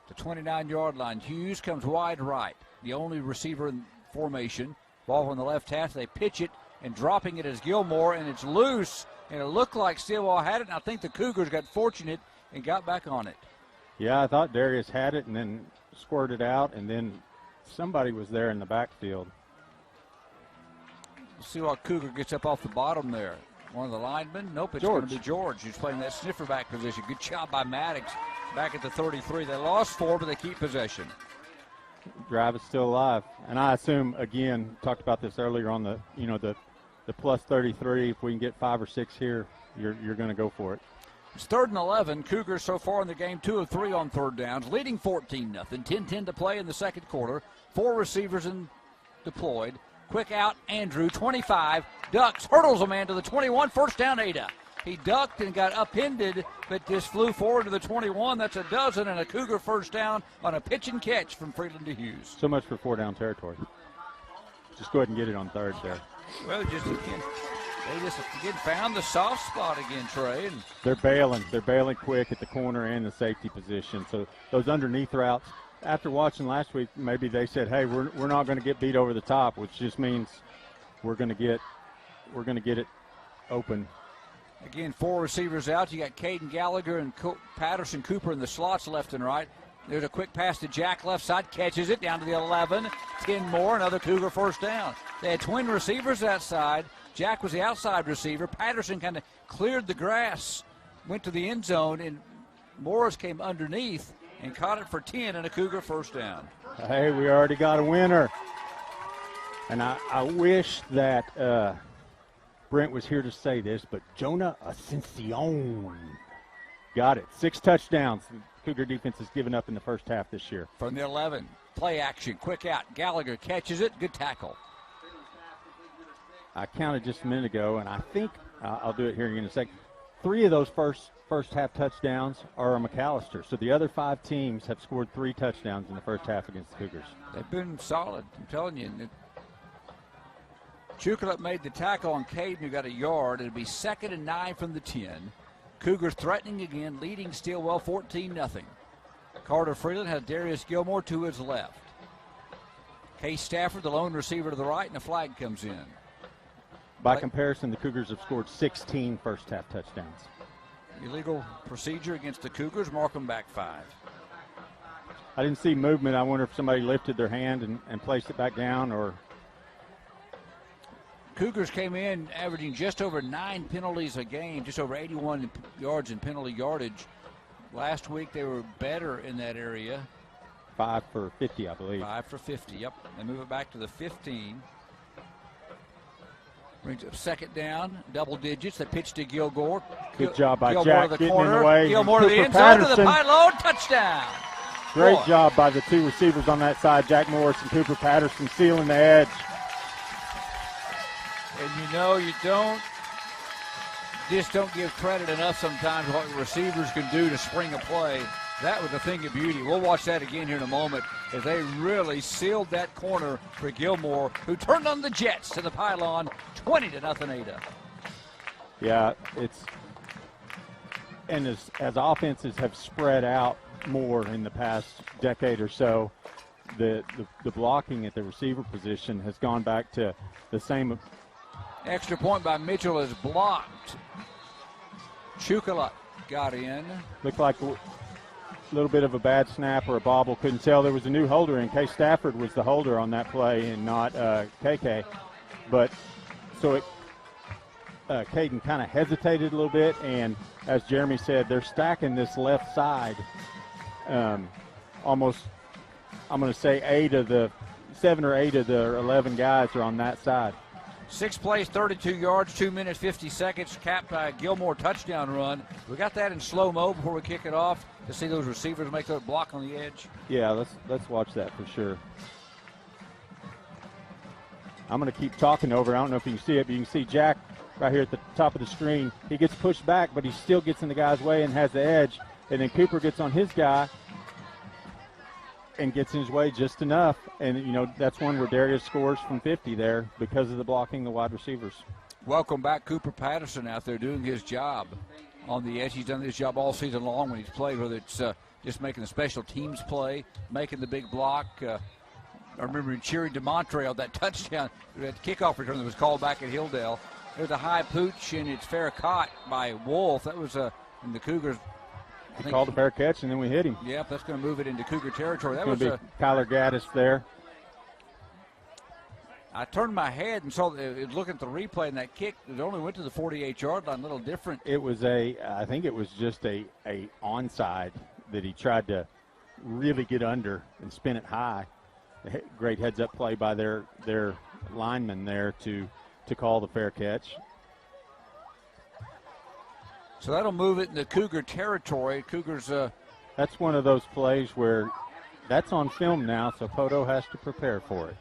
to 29-yard line. Hughes comes wide right, the only receiver in formation. Ball on the left half. They pitch it. And dropping it is Gilmore, and it's loose, and it looked like Stilwell had it, and I think the Cougars got fortunate and got back on it. Yeah, I thought Darius had it and then squirted out, and then somebody was there in the backfield. We'll see what Cougar gets up off the bottom there. One of the linemen? Nope, it's going to be George who's playing that sniffer back position. Good job by Maddox back at the 33. They lost 4, but they keep possession. Drive is still alive. And I assume, again, talked about this earlier on the plus 33. If we can get 5 or 6 here, you're going to go for it. It's 3rd and 11. Cougars so far in the game 2 of 3 on 3rd downs, leading 14-0. 10-10 to play in the second quarter. 4 receivers deployed. Quick out, Andrew, 25, ducks, hurdles a man to the 21, 1st down, Ada. He ducked and got upended, but just flew forward to the 21. That's a dozen and a Cougar 1st down on a pitch and catch from Freeland to Hughes. So much for 4-down territory. Just go ahead and get it on 3rd there. Well, they just found the soft spot again, Trey. And they're bailing quick at the corner and the safety position. So those underneath routes, after watching last week, maybe they said, hey, we're not going to get beat over the top, which just means we're going to get it open. Again, 4 receivers out. You got Caden Gallagher and Patterson Cooper in the slots left and right. There's a quick pass to Jack left side, catches it down to the 11. 10 more, another Cougar 1st down. They had twin receivers outside. Jack was the outside receiver. Patterson kind of cleared the grass, went to the end zone, and Morris came underneath and caught it for 10 and a Cougar first down. Hey, we already got a winner. And I wish that Brent was here to say this, but Jonah Ascension got it. 6 touchdowns. The Cougar defense has given up in the first half this year. From the 11, play action, quick out. Gallagher catches it, good tackle. I counted just a minute ago, and I think I'll do it here in a second. 3 of those first half touchdowns are McAllister. So the other 5 teams have scored 3 touchdowns in the first half against the Cougars. They've been solid, I'm telling you. Chukalup made the tackle on Caden, who got a yard. It'll be 2nd and 9 from the 10. Cougars threatening again, leading Stilwell 14-0. Carter Freeland has Darius Gilmore to his left. Case Stafford, the lone receiver to the right, and a flag comes in. By comparison, the Cougars have scored 16 first half touchdowns. Illegal procedure against the Cougars, mark them back 5. I didn't see movement. I wonder if somebody lifted their hand and placed it back down, or... Cougars came in averaging just over 9 penalties a game, just over 81 yards in penalty yardage. Last week they were better in that area. 5 for 50, I believe. 5 for 50, yep. They move it back to the 15. Brings up 2nd down, double digits. They pitch to Gilmore. Good job by Gilmore Jack to the getting corner. in the way. Gilmore to the end zone, to the pylon, touchdown. Great job by the 2 receivers on that side, Jack Morris and Cooper Patterson, sealing the edge. And you don't give credit enough sometimes what receivers can do to spring a play. That was a thing of beauty. We'll watch that again here in a moment as they really sealed that corner for Gilmore, who turned on the Jets to the pylon, 20-0 Ada. Yeah, and as offenses have spread out more in the past decade or so, the blocking at the receiver position has gone back to the same. Extra point by Mitchell is blocked. Chukalup got in. Looked like a little bit of a bad snap or a bobble. Couldn't tell. There was a new holder in. Case Stafford was the holder on that play and not KK. But so Caden kind of hesitated a little bit, and as Jeremy said, they're stacking this left side. Almost, I'm going to say 7 or 8 of the 11 guys are on that side. 6 plays, 32 yards, 2 minutes, 50 seconds, capped by a Gilmore touchdown run. We got that in slow-mo before we kick it off to see those receivers make that block on the edge. Yeah, let's watch that for sure. I'm going to keep talking over. I don't know if you can see it, but you can see Jack right here at the top of the screen. He gets pushed back, but he still gets in the guy's way and has the edge. And then Cooper gets on his guy and gets in his way just enough. And, that's one where Darius scores from 50 there because of the blocking the wide receivers. Welcome back, Cooper Patterson out there doing his job on the edge. He's done this job all season long when he's played, whether it's just making the special teams play, making the big block. I remember cheering DeMontre on that touchdown, that kickoff return that was called back at Hilldale. There's a high pooch, and it's fair caught by Wolf. That was in the Cougars. He called a fair catch, and then we hit him. Yep, that's going to move it into Cougar territory. That was be Kyler Gaddis there. I turned my head and saw looking at the replay, and that kick, it only went to the 48-yard line, a little different. It was I think it was just a onside that he tried to really get under and spin it high. Great heads-up play by their lineman there to call the fair catch. So that'll move it into Cougar territory. Cougars. That's one of those plays where that's on film now, so Poto has to prepare for it.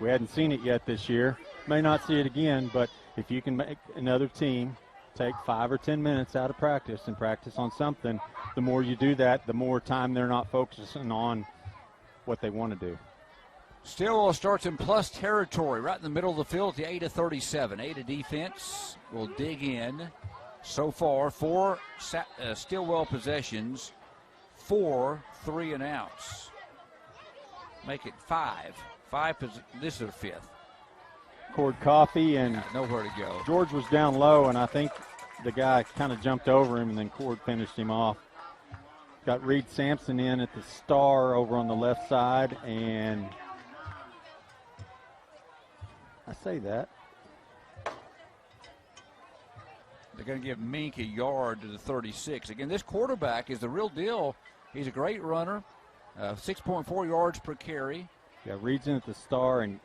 We hadn't seen it yet this year. May not see it again, but if you can make another team take 5 or 10 minutes out of practice and practice on something, the more you do that, the more time they're not focusing on what they want to do. Stilwell starts in plus territory, right in the middle of the field at the 8-37. Ada defense will dig in. So far, 4 Stilwell possessions, 4 3-and-outs. Make it 5. This is the 5th. Cord Coffee and nowhere to go. George was down low, and I think the guy kind of jumped over him, and then Cord finished him off. Got Reed Sampson in at the star over on the left side, and I say that. They're going to give Mink a yard to the 36. Again, this quarterback is the real deal He's a great runner, 6.4 yards per carry. Yeah, Reed's in at the star, and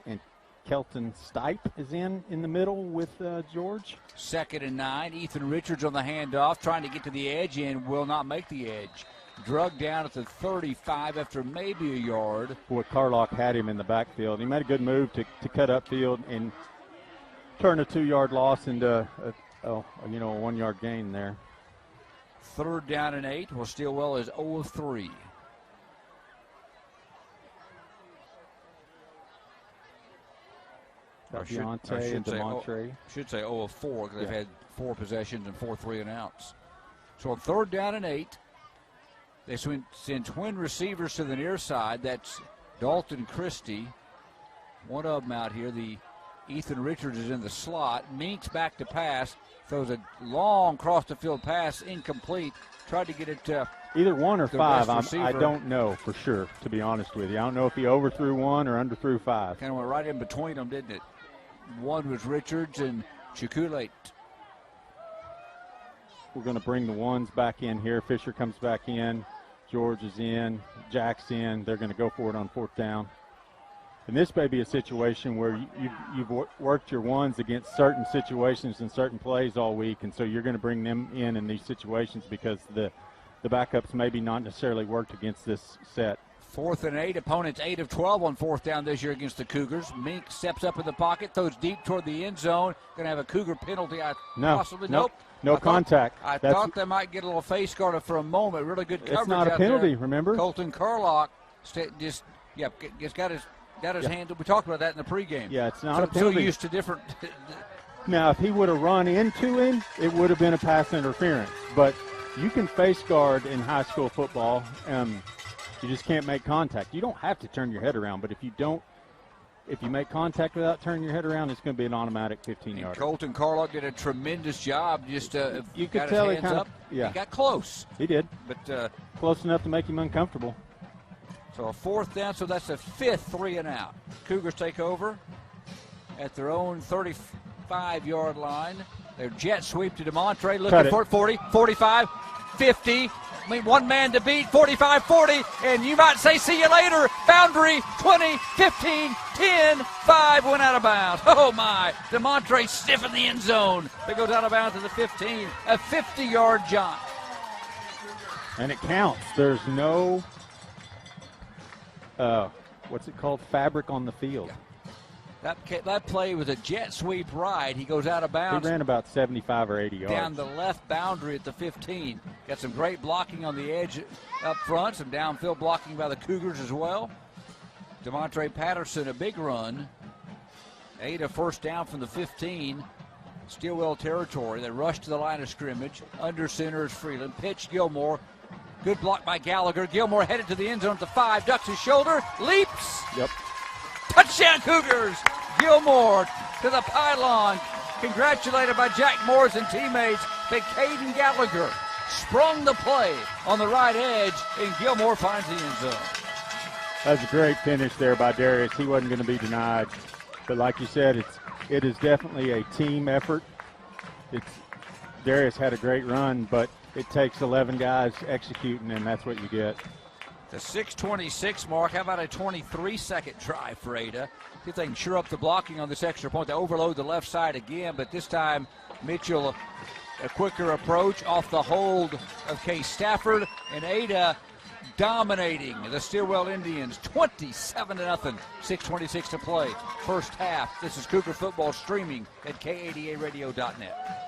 Kelton Stipe is in the middle with George. 2nd and 9. Ethan Richards on the handoff, trying to get to the edge and will not make the edge. Drug down at the 35 after maybe a yard. Boy, Carlock had him in the backfield. He made a good move to cut upfield and turn a 2-yard loss into a 1-yard gain there. 3rd down and 8. Well, Stilwell is 0 of 3. Deontay and DeMontre. Should say 0 of 4 because they've had 4 possessions and 4 3-and-outs. So on 3rd down and 8, they send twin receivers to the near side. That's Dalton Christie. One of them out here. The Ethan Richards is in the slot. Meeks back to pass. Throws a long cross-the-field pass, incomplete. Tried to get it to either 1 or 5. I don't know for sure, to be honest with you. I don't know if he overthrew 1 or underthrew 5. Kind of went right in between them, didn't it? One was Richards and Chikulate. We're going to bring the ones back in here. Fisher comes back in. George is in. Jack's in. They're going to go for it on 4th down. And this may be a situation where you've worked your ones against certain situations and certain plays all week, and so you're going to bring them in these situations because the backups maybe not necessarily worked against this set. 4th and 8. Opponents 8 of 12 on 4th down this year against the Cougars. Mink steps up in the pocket, throws deep toward the end zone. Going to have a Cougar penalty. Nope. No contact. I thought they might get a little face guard for a moment. Really good coverage. It's not a penalty, remember? Colton Carlock just got his hands. We talked about that in the pregame. Yeah, it's not a penalty. So used to different. Now, if he would have run into him, it would have been a pass interference. But you can face guard in high school football. You just can't make contact. You don't have to turn your head around, but if you make contact without turning your head around, it's going to be an automatic 15-yard. Colton Carlock did a tremendous job. Just you could tell his hands up. He got close. He did, but close enough to make him uncomfortable. So a 4th down, so that's a 5th 3-and-out. Cougars take over at their own 35-yard line. Their jet sweep to DeMontre, looking for it, 40, 45, 50. One man to beat, 45, 40, and you might say, see you later. Boundary, 20, 15, 10, 5, went out of bounds. Oh, my. DeMontre stiff in the end zone. It goes out of bounds to the 15, a 50-yard jaunt. And it counts. There's no, what's it called, fabric on the field. Yeah. That play was a jet sweep ride. He goes out of bounds. He ran about 75 or 80 yards. Down the left boundary at the 15. Got some great blocking on the edge up front. Some downfield blocking by the Cougars as well. DeMontre Patterson, a big run. 8 a 1st down from the 15. Stilwell territory. They rush to the line of scrimmage. Under center is Freeland. Pitch Gilmore. Good block by Gallagher. Gilmore headed to the end zone at the 5. Ducks his shoulder. Leaps. Yep. Touchdown Cougars! Gilmore to the pylon. Congratulated by Jack Morris and teammates. But Caden Gallagher sprung the play on the right edge, and Gilmore finds the end zone. That's a great finish there by Darius. He wasn't going to be denied. But like you said, it is definitely a team effort. Darius had a great run, but it takes 11 guys executing, and that's what you get. The 6:26 mark. How about a 23-second drive for Ada? See if they can sure up the blocking on this extra point. They overload the left side again, but this time Mitchell a quicker approach off the hold of Case Stafford, and Ada dominating the Stilwell Indians 27-0. 6:26 to play. First half. This is Cougar football streaming at KADARadio.net.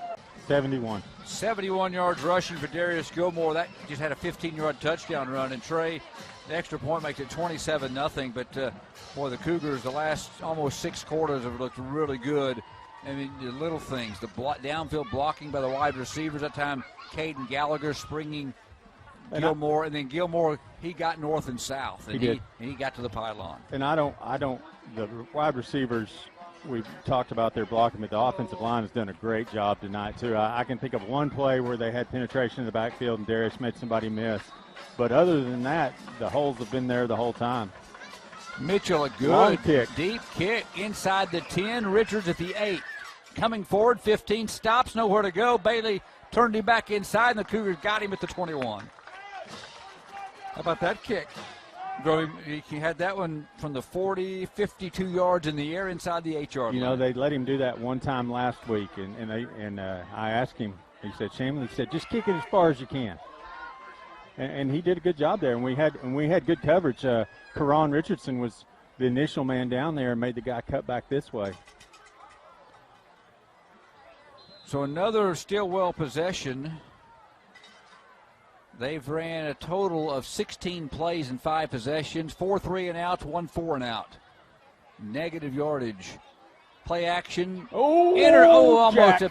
71 yards rushing for Darius Gilmore. That just had a 15-yard touchdown run. And Trey, the extra point makes it 27-0. But, boy, the Cougars, the last almost 6 quarters have looked really good. I mean, the little things, the downfield blocking by the wide receivers. That time, Caden Gallagher springing Gilmore. And then Gilmore, he got north and south. And he got to the pylon. And the wide receivers, we've talked about their blocking, but the offensive line has done a great job tonight, too. I can think of one play where they had penetration in the backfield and Darius made somebody miss. But other than that, the holes have been there the whole time. Mitchell, a good deep kick inside the 10. Richards at the 8. Coming forward, 15, stops, nowhere to go. Bailey turned him back inside, and the Cougars got him at the 21. How about that kick? He had that one from the 40, 52 yards in the air inside the 8-yard line. You know, they let him do that one time last week, and I asked him. He said, Shamlin, he said, just kick it as far as you can. And he did a good job there, and we had good coverage. Karan Richardson was the initial man down there and made the guy cut back this way. So another Stilwell possession. They've ran a total of 16 plays in 5 possessions, 4 3-and-outs, 1 4-and-out. Negative yardage. Play action. Almost.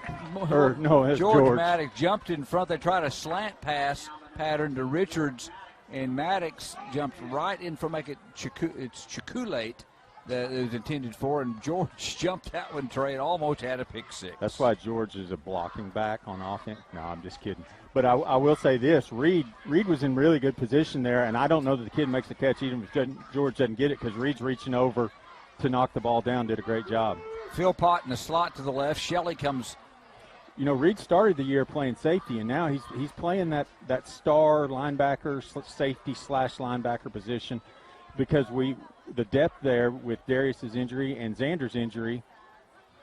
George Maddox jumped in front. They tried a slant pass pattern to Richards, and Maddox jumped right in for make it Chikulate that it was intended for, and George jumped that one, Trey, and almost had a pick six. That's why George is a blocking back on offense. No, I'm just kidding. But I will say this, Reed was in really good position there, and I don't know that the kid makes the catch even if George doesn't get it because Reed's reaching over to knock the ball down, did a great job. Philpott in the slot to the left. Shelley comes. You know, Reed started the year playing safety, and now he's playing that star linebacker, safety / linebacker position because the depth there with Darius's injury and Xander's injury.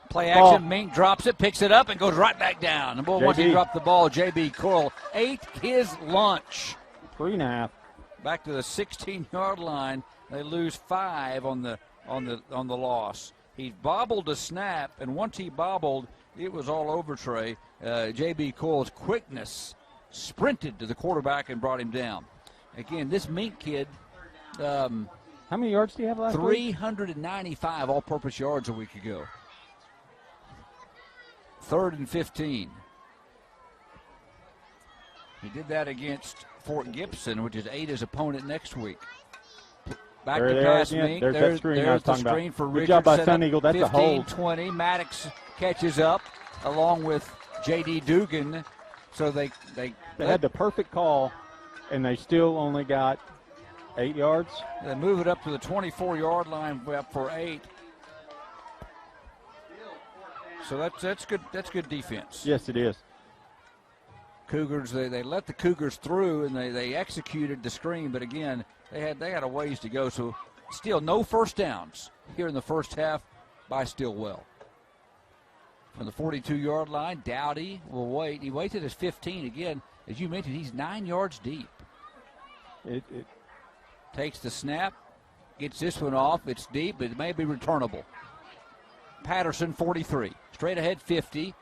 Play action, Mink drops it, picks it up, and goes right back down. And boy, once he dropped the ball, J.B. Coyle ate his lunch. 3.5. Back to the 16-yard line. They lose 5 on the loss. He bobbled a snap, and once he bobbled, it was all over, Trey. J.B. Coyle's quickness sprinted to the quarterback and brought him down. Again, this Mink kid. How many yards do you have last week? 395 all-purpose yards a week ago. 3rd and 15. He did that against Fort Gibson, which is Ada's opponent next week. Back to pass Mink. There's the screen for Richards. Good job by Sun Eagle. That's a hold. 15-20. Maddox catches up along with J.D. Dugan. So they had the perfect call, and they still only got 8 yards. They move it up to the 24-yard line up for 8. So that's good. That's good defense. Yes, it is. Cougars. They let the Cougars through and they executed the screen, but again they had a ways to go. So still no first downs here in the first half by Stilwell. From the 42-yard line, Dowdy will wait. He waits at his 15 again. As you mentioned, he's 9 yards deep. It takes the snap, gets this one off. It's deep, but it may be returnable. Patterson, 43. Straight ahead, 50.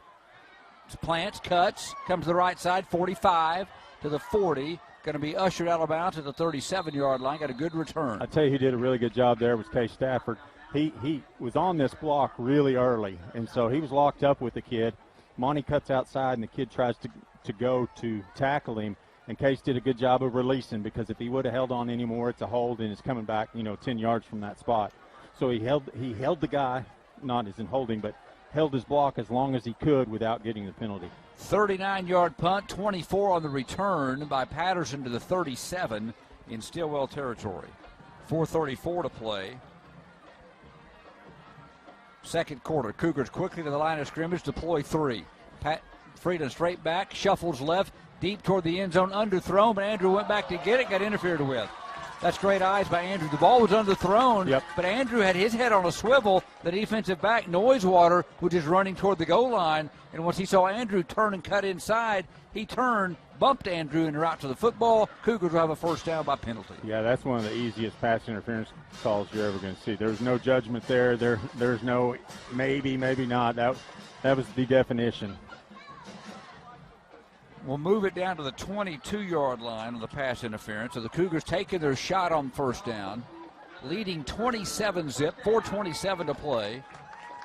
Plants, cuts, comes to the right side, 45 to the 40. Going to be ushered out of bounds at the 37-yard line. Got a good return. I tell you, he did a really good job there with Kay Stafford. He was on this block really early, and so he was locked up with the kid. Monty cuts outside, and the kid tries to go to tackle him, and Case did a good job of releasing because if he would have held on anymore, it's a hold, and it's coming back, 10 yards from that spot. So he held the guy, not as in holding, but held his block as long as he could without getting the penalty. 39-yard punt, 24 on the return by Patterson to the 37 in Stilwell territory. 4:34 to play. Second quarter. Cougars quickly to the line of scrimmage, deploy 3. Frieden straight back, shuffles left, deep toward the end zone, underthrown, but Andrew went back to get it, got interfered with. That's great eyes by Andrew. The ball was underthrown, but Andrew had his head on a swivel. The defensive back, Noisewater, was just running toward the goal line. And once he saw Andrew turn and cut inside, he turned, bumped Andrew en route to the football. Cougars will have a first down by penalty. Yeah, that's one of the easiest pass interference calls you're ever going to see. There's no judgment there. There's no maybe not. That was the definition. We'll move it down to the 22-yard line on the pass interference. So the Cougars taking their shot on first down, leading 27-zip, 4:27 to play.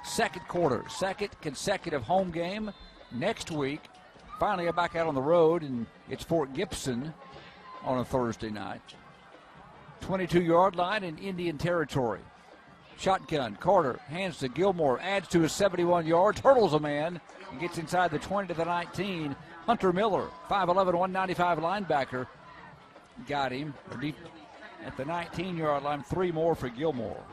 Second quarter, second consecutive home game next week. Finally, back out on the road, and it's Fort Gibson on a Thursday night. 22-yard line in Indian territory. Shotgun, Carter hands to Gilmore, adds to his 71 yards, hurdles a man, and gets inside the 20 to the 19. Hunter Miller, 5'11", 195 linebacker, got him at the 19-yard line. 3 more for Gilmore.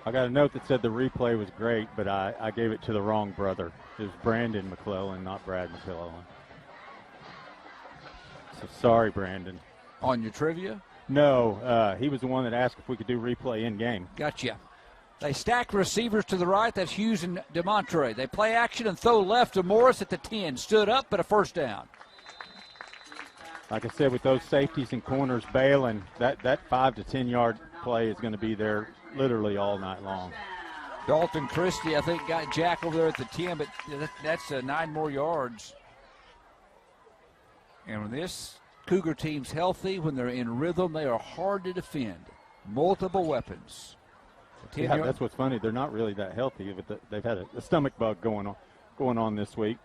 I got a note that said the replay was great, but I gave it to the wrong brother. It was Brandon McClellan, not Brad McClellan. So sorry, Brandon. on your trivia? No, he was the one that asked if we could do replay in game. Gotcha. They stack receivers to the right. That's Hughes and DeMontre. They play action and throw left to Morris at the 10. Stood up, but a first down. Like I said, with those safeties and corners bailing, that 5 to 10 yard play is going to be there literally all night long. Dalton Christie, I think, got Jack over there at the 10, but that's 9 more yards. And when this Cougar team's healthy, when they're in rhythm, they are hard to defend. Multiple weapons. Yeah, that's what's funny. They're not really that healthy. They've had a stomach bug going on this week,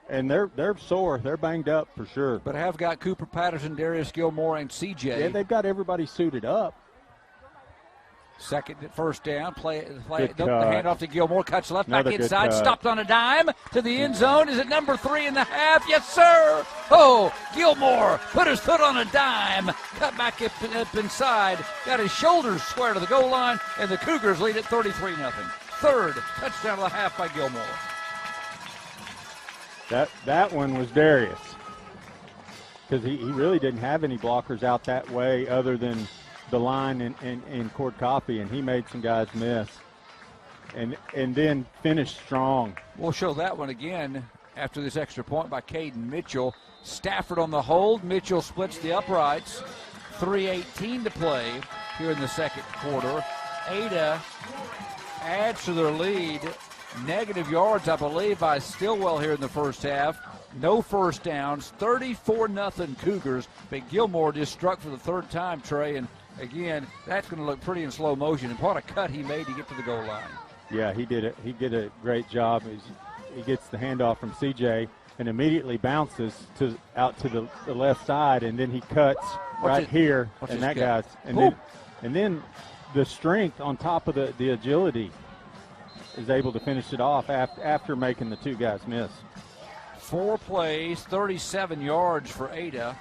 and they're sore. They're banged up for sure. But I have got Cooper Patterson, Darius Gilmore, and CJ. Yeah, they've got everybody suited up. Second and first down. Play the handoff to Gilmore. Cuts left, back inside. Stopped on a dime to the end zone. Is it number 3.5? Yes, sir. Oh, Gilmore put his foot on a dime. Cut back up inside. Got his shoulders square to the goal line, and the Cougars lead at 33-0. Third touchdown of the half by Gilmore. That one was Darius, because he really didn't have any blockers out that way other than the line and Cord Coffee, and he made some guys miss and then finished strong. We'll show that one again after this extra point by Caden Mitchell. Stafford on the hold. Mitchell splits the uprights. 3:18 to play here in the second quarter. Ada adds to their lead. Negative yards, I believe, by Stilwell here in the first half. No first downs. 34-0 Cougars. But Gilmore just struck for the third time, Trey. And, again, that's going to look pretty in slow motion. And what a cut he made to get to the goal line. Yeah, he did it. He did a great job. He gets the handoff from CJ and immediately bounces out to the left side, and then he cuts here. And that guy's – and then the strength on top of the agility – is able to finish it off after making the two guys miss. 4 plays, 37 yards for Ada.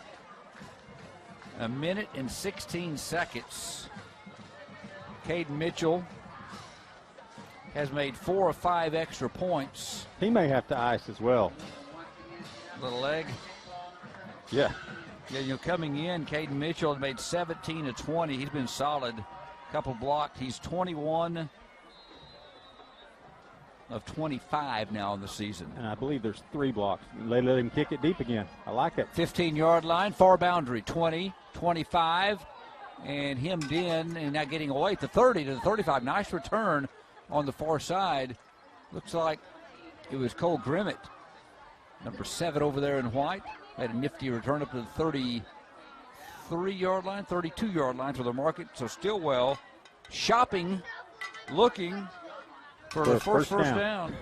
1 minute and 16 seconds. Caden Mitchell has made 4 or 5 extra points. He may have to ice as well. Little leg. Yeah. Yeah, coming in, Caden Mitchell has made 17 of 20. He's been solid. Couple blocked. He's 21 of 25 now in the season. And I believe there's 3 blocks. They let him kick it deep again. I like it. 15-yard line, far boundary, 20, 25, and hemmed in and now getting away to 30 to the 35. Nice return on the far side. Looks like it was Cole Grimmett, number 7 over there in white. Had a nifty return up to the 33-yard line, 32-yard line for the market. So Stilwell shopping, looking for the first down.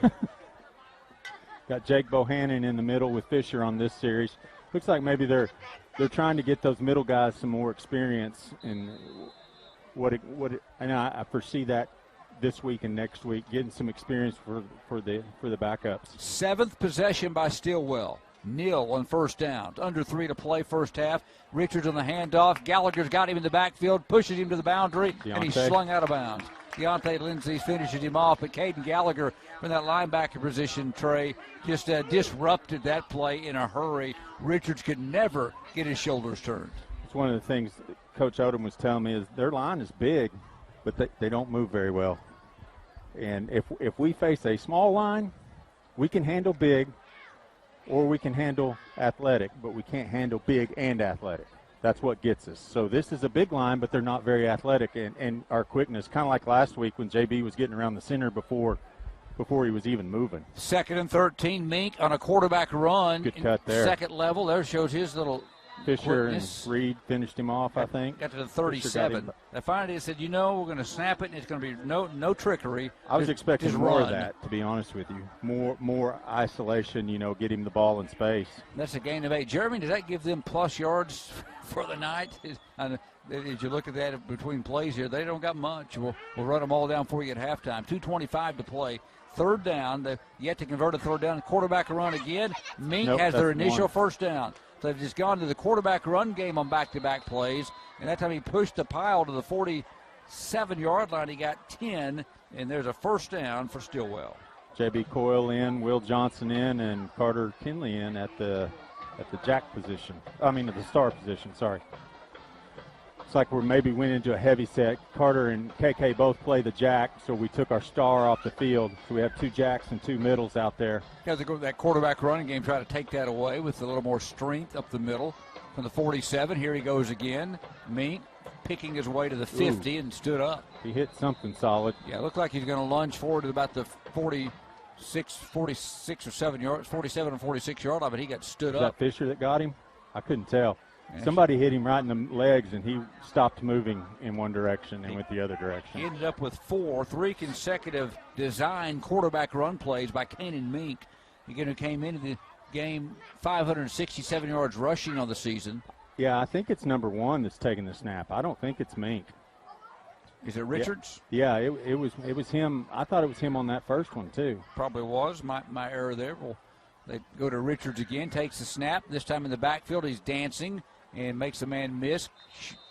Got Jake Bohannon in the middle with Fisher on this series. Looks like maybe they're trying to get those middle guys some more experience, and I foresee that this week and next week, getting some experience for the backups. 7th possession by Stilwell. Nil on first down. Under 3 to play first half. Richards on the handoff. Gallagher's got him in the backfield, pushes him to the boundary, and he's slung out of bounds. Deontay Lindsay finishes him off, but Caden Gallagher from that linebacker position, Trey, just disrupted that play in a hurry. Richards could never get his shoulders turned. It's one of the things Coach Odom was telling me is their line is big, but they don't move very well. And if we face a small line, we can handle big or we can handle athletic, but we can't handle big and athletic. That's what gets us. So this is a big line, but they're not very athletic, and our quickness, kind of like last week when JB was getting around the center before he was even moving. 2nd and 13, Mink on a quarterback run. Good cut there. Second level, there shows his little Fisher quickness. And Reed finished him off, I think. Got to the 37. They finally said, we're going to snap it, and it's going to be no trickery. I was expecting more run. of that, to be honest with you. More isolation, get him the ball in space. That's a gain of 8. Jeremy, does that give them plus yards for the night? As you look at that between plays here, they don't got much. We'll run them all down for you at halftime. 2:25 to play. Third down. They've yet to convert a third down. Quarterback run again. Mink has their initial first down. So they've just gone to the quarterback run game on back-to-back plays. And that time he pushed the pile to the 47-yard line. He got 10, and there's a first down for Stilwell. J.B. Coyle in, Will Johnson in, and Carter Kinley in at the at the jack position. I mean, at the star position, sorry. It's like we maybe went into a heavy set. Carter and KK both play the jack, so we took our star off the field. So we have 2 jacks and 2 middles out there. Because that quarterback running game, try to take that away with a little more strength up the middle. From the 47, here he goes again. Mink picking his way to the 50 and stood up. He hit something solid. Yeah, it looked like he's going to lunge forward to about the 46 or 7 yards, 47 or 46 yard line, but he got stood up. Was that Fisher that got him? I couldn't tell. Yeah, somebody hit him right in the legs, and he stopped moving in one direction and went the other direction. He ended up with 3 consecutive design quarterback run plays by Kanan Mink. Again, who came into the game 567 yards rushing on the season. Yeah, I think it's number 1 that's taking the snap. I don't think it's Mink. Is it Richards? Yeah, it was him. I thought it was him on that first one too. Probably was my error there. Well, they go to Richards again, takes the snap. This time in the backfield, he's dancing and makes a man miss.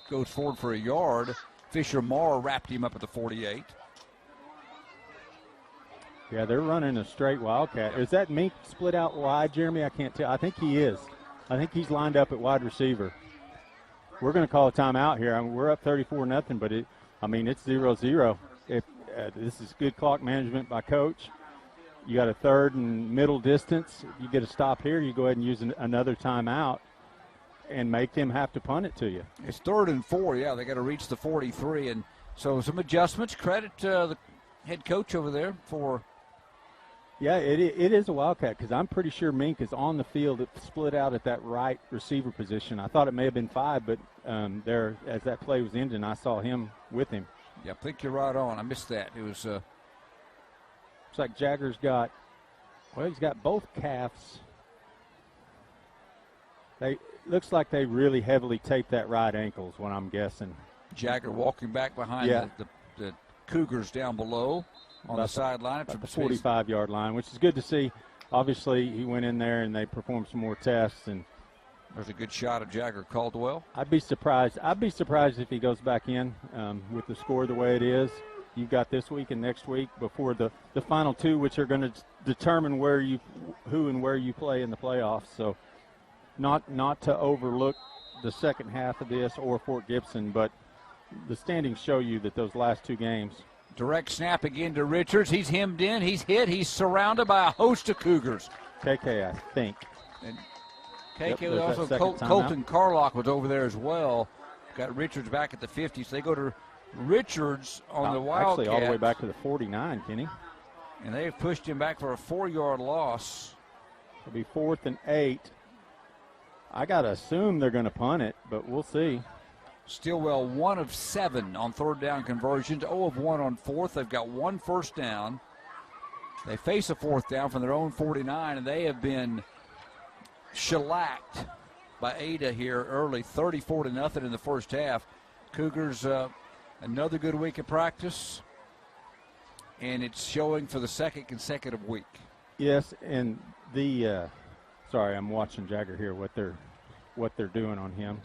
Goes forward for a yard. Fisher Marr wrapped him up at the 48. Yeah, they're running a straight Wildcat. Is that Mink split out wide, Jeremy? I can't tell. I think he is. I think he's lined up at wide receiver. We're going to call a timeout here. I mean, we're up 34-0, but it's 0-0. This is good clock management by Coach. You got a third and middle distance. You get a stop here, you go ahead and use another timeout and make them have to punt it to you. It's 3rd and 4. Yeah, they got to reach the 43, and so some adjustments. Credit the head coach over there for. Yeah, it is a Wildcat because I'm pretty sure Mink is on the field, split out at that right receiver position. I thought it may have been 5, but there, as that play was ending, I saw him with him. Yeah, I think you're right on. I missed that. It was. Looks like Jagger's got. Well, he's got both calves. Looks like they really heavily taped that right ankle is what I'm guessing. Jagger walking back behind the Cougars down below on the sideline. At the 45-yard line, which is good to see. Obviously, he went in there and they performed some more tests. And there's a good shot of Jagger Caldwell. I'd be surprised if he goes back in with the score the way it is. You've got this week and next week before the final 2, which are going to determine who and where you play in the playoffs. So not to overlook the second half of this or Fort Gibson, but the standings show you that those last 2 games. Direct snap again to Richards. He's hemmed in. He's hit. He's surrounded by a host of Cougars. KK, I think. And KK was also Colton Carlock was over there as well. Got Richards back at the 50, so they go to Richards on the Wildcats. Actually, all the way back to the 49, Kenny. And they've pushed him back for a 4-yard loss. It'll be 4th and 8. I got to assume they're going to punt it, but we'll see. Stilwell 1 of 7 on 3rd down conversions, 0 of 1 on 4th. They've got 1 first down. They face a 4th down from their own 49, and they have been shellacked by Ada here early, 34-0 in the first half. Cougars, another good week of practice, and it's showing for the 2nd consecutive week. Yes, and sorry, I'm watching Jagger here, what they're doing on him.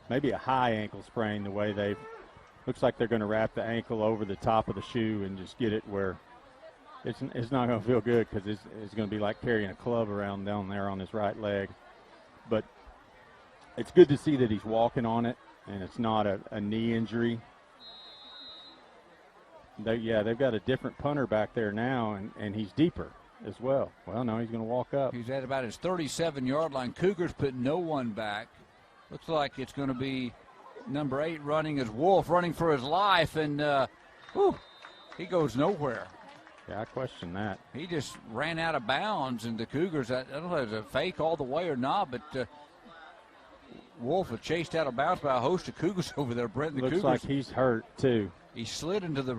Maybe a high ankle sprain, the way looks like they're going to wrap the ankle over the top of the shoe and just get it where it's not going to feel good because it's going to be like carrying a club around down there on his right leg. But it's good to see that he's walking on it and it's not a knee injury. They've got a different punter back there now, and he's deeper as well. Well, no, he's going to walk up. He's at about his 37-yard line. Cougars put no one back. Looks like it's going to be number 8 running as Wolf, running for his life, and he goes nowhere. Yeah, I question that. He just ran out of bounds, and the Cougars, I don't know if it was a fake all the way or not, but Wolf was chased out of bounds by a host of Cougars over there, Brent. The Looks Cougars, like he's hurt, too. He slid into the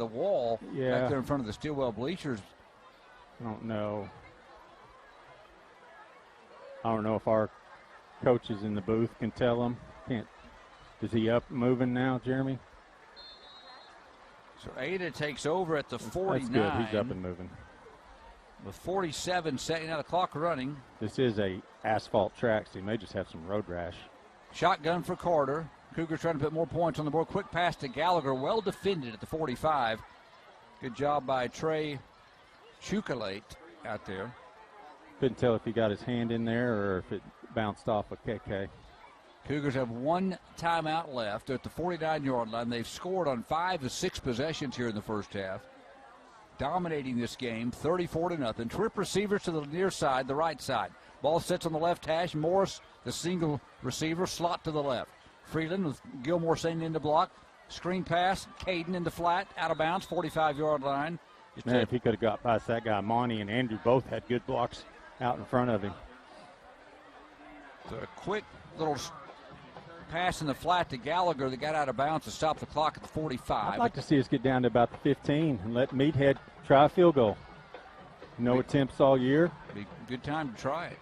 wall back there in front of the Stilwell bleachers. I don't know if our coaches in the booth can tell him. Is he up moving now, Jeremy? So Ada takes over at the 49. That's good. He's up and moving. With 47 seconds, now the clock running. This is a asphalt track, so he may just have some road rash. Shotgun for Carter. Cougars trying to put more points on the board. Quick pass to Gallagher, well defended at the 45. Good job by Trey Chukalate out there. Couldn't tell if he got his hand in there or if it bounced off a KK. Cougars have one timeout left. They're at the 49-yard line. They've scored on 5 of 6 possessions here in the first half. Dominating this game, 34-0. Trip receivers to the near side, the right side. Ball sits on the left hash. Morris, the single receiver, slot to the left. Freeland with Gilmore sending in the block. Screen pass, Caden in the flat, out of bounds, 45-yard line. Man, if he could have got past that guy, Monty and Andrew both had good blocks out in front of him. So a quick little pass in the flat to Gallagher that got out of bounds to stop the clock at the 45. I'd like to see us get down to about the 15 and let Meathead try a field goal. No attempts all year. Be a good time to try it.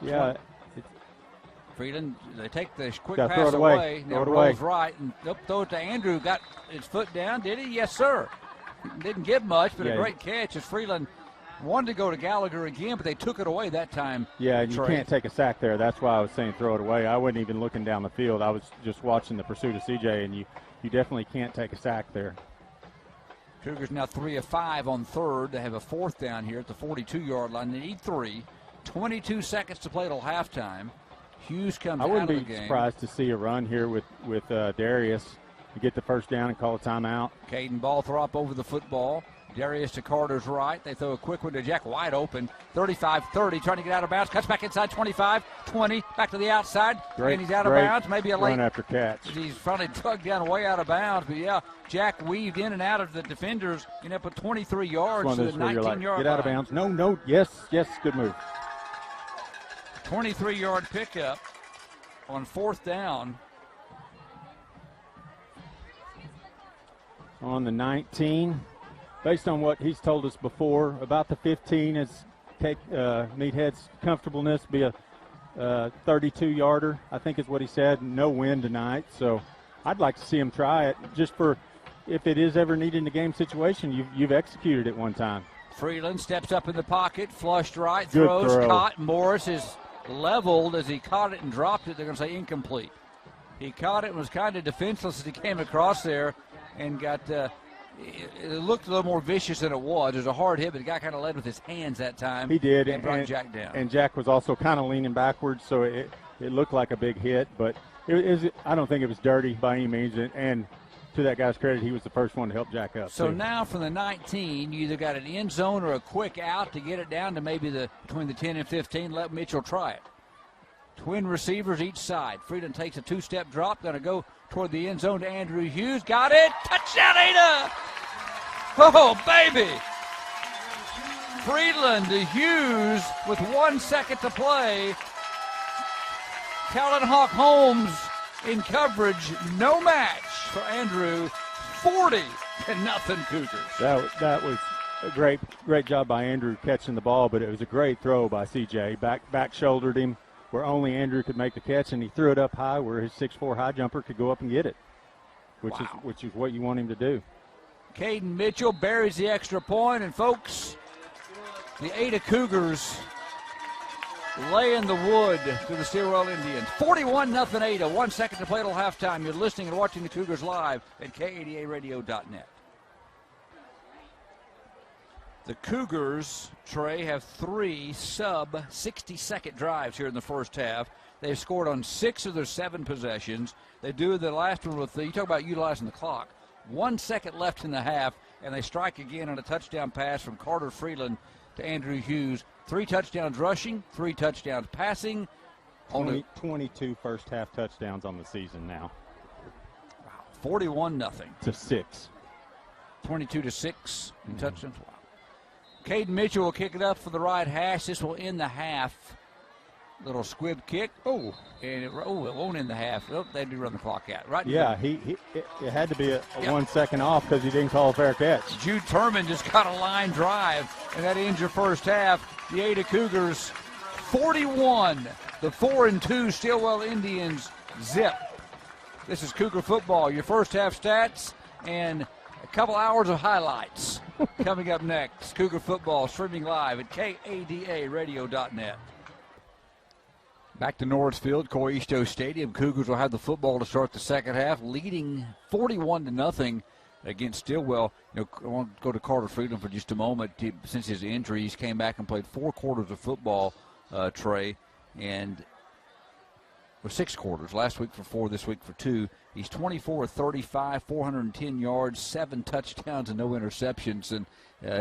Yeah. Freeland, they take the quick Throw pass it away. Now rolls right and throw it to Andrew. Got his foot down, did he? Yes, sir. Didn't get much, but a great catch as Freeland wanted to go to Gallagher again, but they took it away that time. Yeah, and you can't take a sack there. That's why I was saying throw it away. I wasn't even looking down the field. I was just watching the pursuit of CJ, and you definitely can't take a sack there. Cougars now 3 of 5 on third. They have a fourth down here at the 42-yard line. They need 3. 22 seconds to play till halftime. Hughes comes out of the game. I wouldn't be surprised to see a run here with Darius to get the first down and call a timeout. Caden Balthrop over the football. Darius to Carter's right. They throw a quick one to Jack, wide open. 35-30, trying to get out of bounds. Cuts back inside 25, 20, back to the outside. And he's out of bounds. Maybe a late run after catch. He's finally tugged down way out of bounds. But, yeah, Jack weaved in and out of the defenders. You know, put 23 yards to the 19-yard line. Get out of bounds. No. Yes, good move. 23-yard pickup on fourth down. On the 19. Based on what he's told us before, about the 15 is Meathead's comfortableness, be a 32-yarder, I think is what he said. No wind tonight, so I'd like to see him try it just for if it is ever needed in a game situation. You've executed it one time. Freeland steps up in the pocket, flushed right, throws, caught. Morris is leveled as he caught it and dropped it. They're going to say incomplete. He caught it and was kind of defenseless as he came across there and got it looked a little more vicious than it was. It was a hard hit, but the guy kind of led with his hands that time. He did. And brought Jack down. And Jack was also kind of leaning backwards, so it looked like a big hit, but I don't think it was dirty by any means. And to that guy's credit, he was the first one to help Jack up. So now from the 19, you either got an end zone or a quick out to get it down to maybe between the 10 and 15. Let Mitchell try it. Twin receivers each side. Freeland takes a two-step drop, going to go toward the end zone to Andrew Hughes. Got it. Touchdown, Ada. Oh, baby. Freeland to Hughes with 1 second to play. Callan Hawk Holmes in coverage. No match for Andrew. 40-0 Cougars. That was a great job by Andrew catching the ball, but it was a great throw by CJ. Back shouldered him where only Andrew could make the catch, and he threw it up high where his 6'4" high jumper could go up and get it, which is what you want him to do. Caden Mitchell buries the extra point, and folks, the Ada Cougars lay in the wood to the Stilwell Indians. 41-0 Ada, 1 second to play till halftime. You're listening and watching the Cougars live at K80aradio.net. The Cougars, Trey, have 3 sub-60-second drives here in the first half. They've scored on 6 of their 7 possessions. They do the last one with you talk about utilizing the clock. 1 second left in the half, and they strike again on a touchdown pass from Carter Freeland to Andrew Hughes. 3 touchdowns rushing, 3 touchdowns passing. 22 first-half touchdowns on the season now. Wow, 41-0. To 6. 22-6 in touchdowns. Wow. Caden Mitchell will kick it up for the right hash. This will end the half. Little squib kick. And it won't end the half. They do run the clock out. Right? Yeah, it had to be a 1 second off because he didn't call a fair catch. Jude Turman just got a line drive, and that ends your first half. The Ada Cougars 41. The 4-2 Stilwell Indians zip. This is Cougar football. Your first half stats and a couple hours of highlights coming up next. Cougar football streaming live at KADARadio.net. Back to Norrisfield, Coisto Stadium. Cougars will have the football to start the second half, leading 41-0 against Stilwell. I want to go to Carter Freeland for just a moment. Since his injury, he's came back and played 4 quarters of football Trey, and for 6 quarters. Last week for 4, this week for 2. He's 24 of 35, 410 yards, 7 touchdowns, and no interceptions. And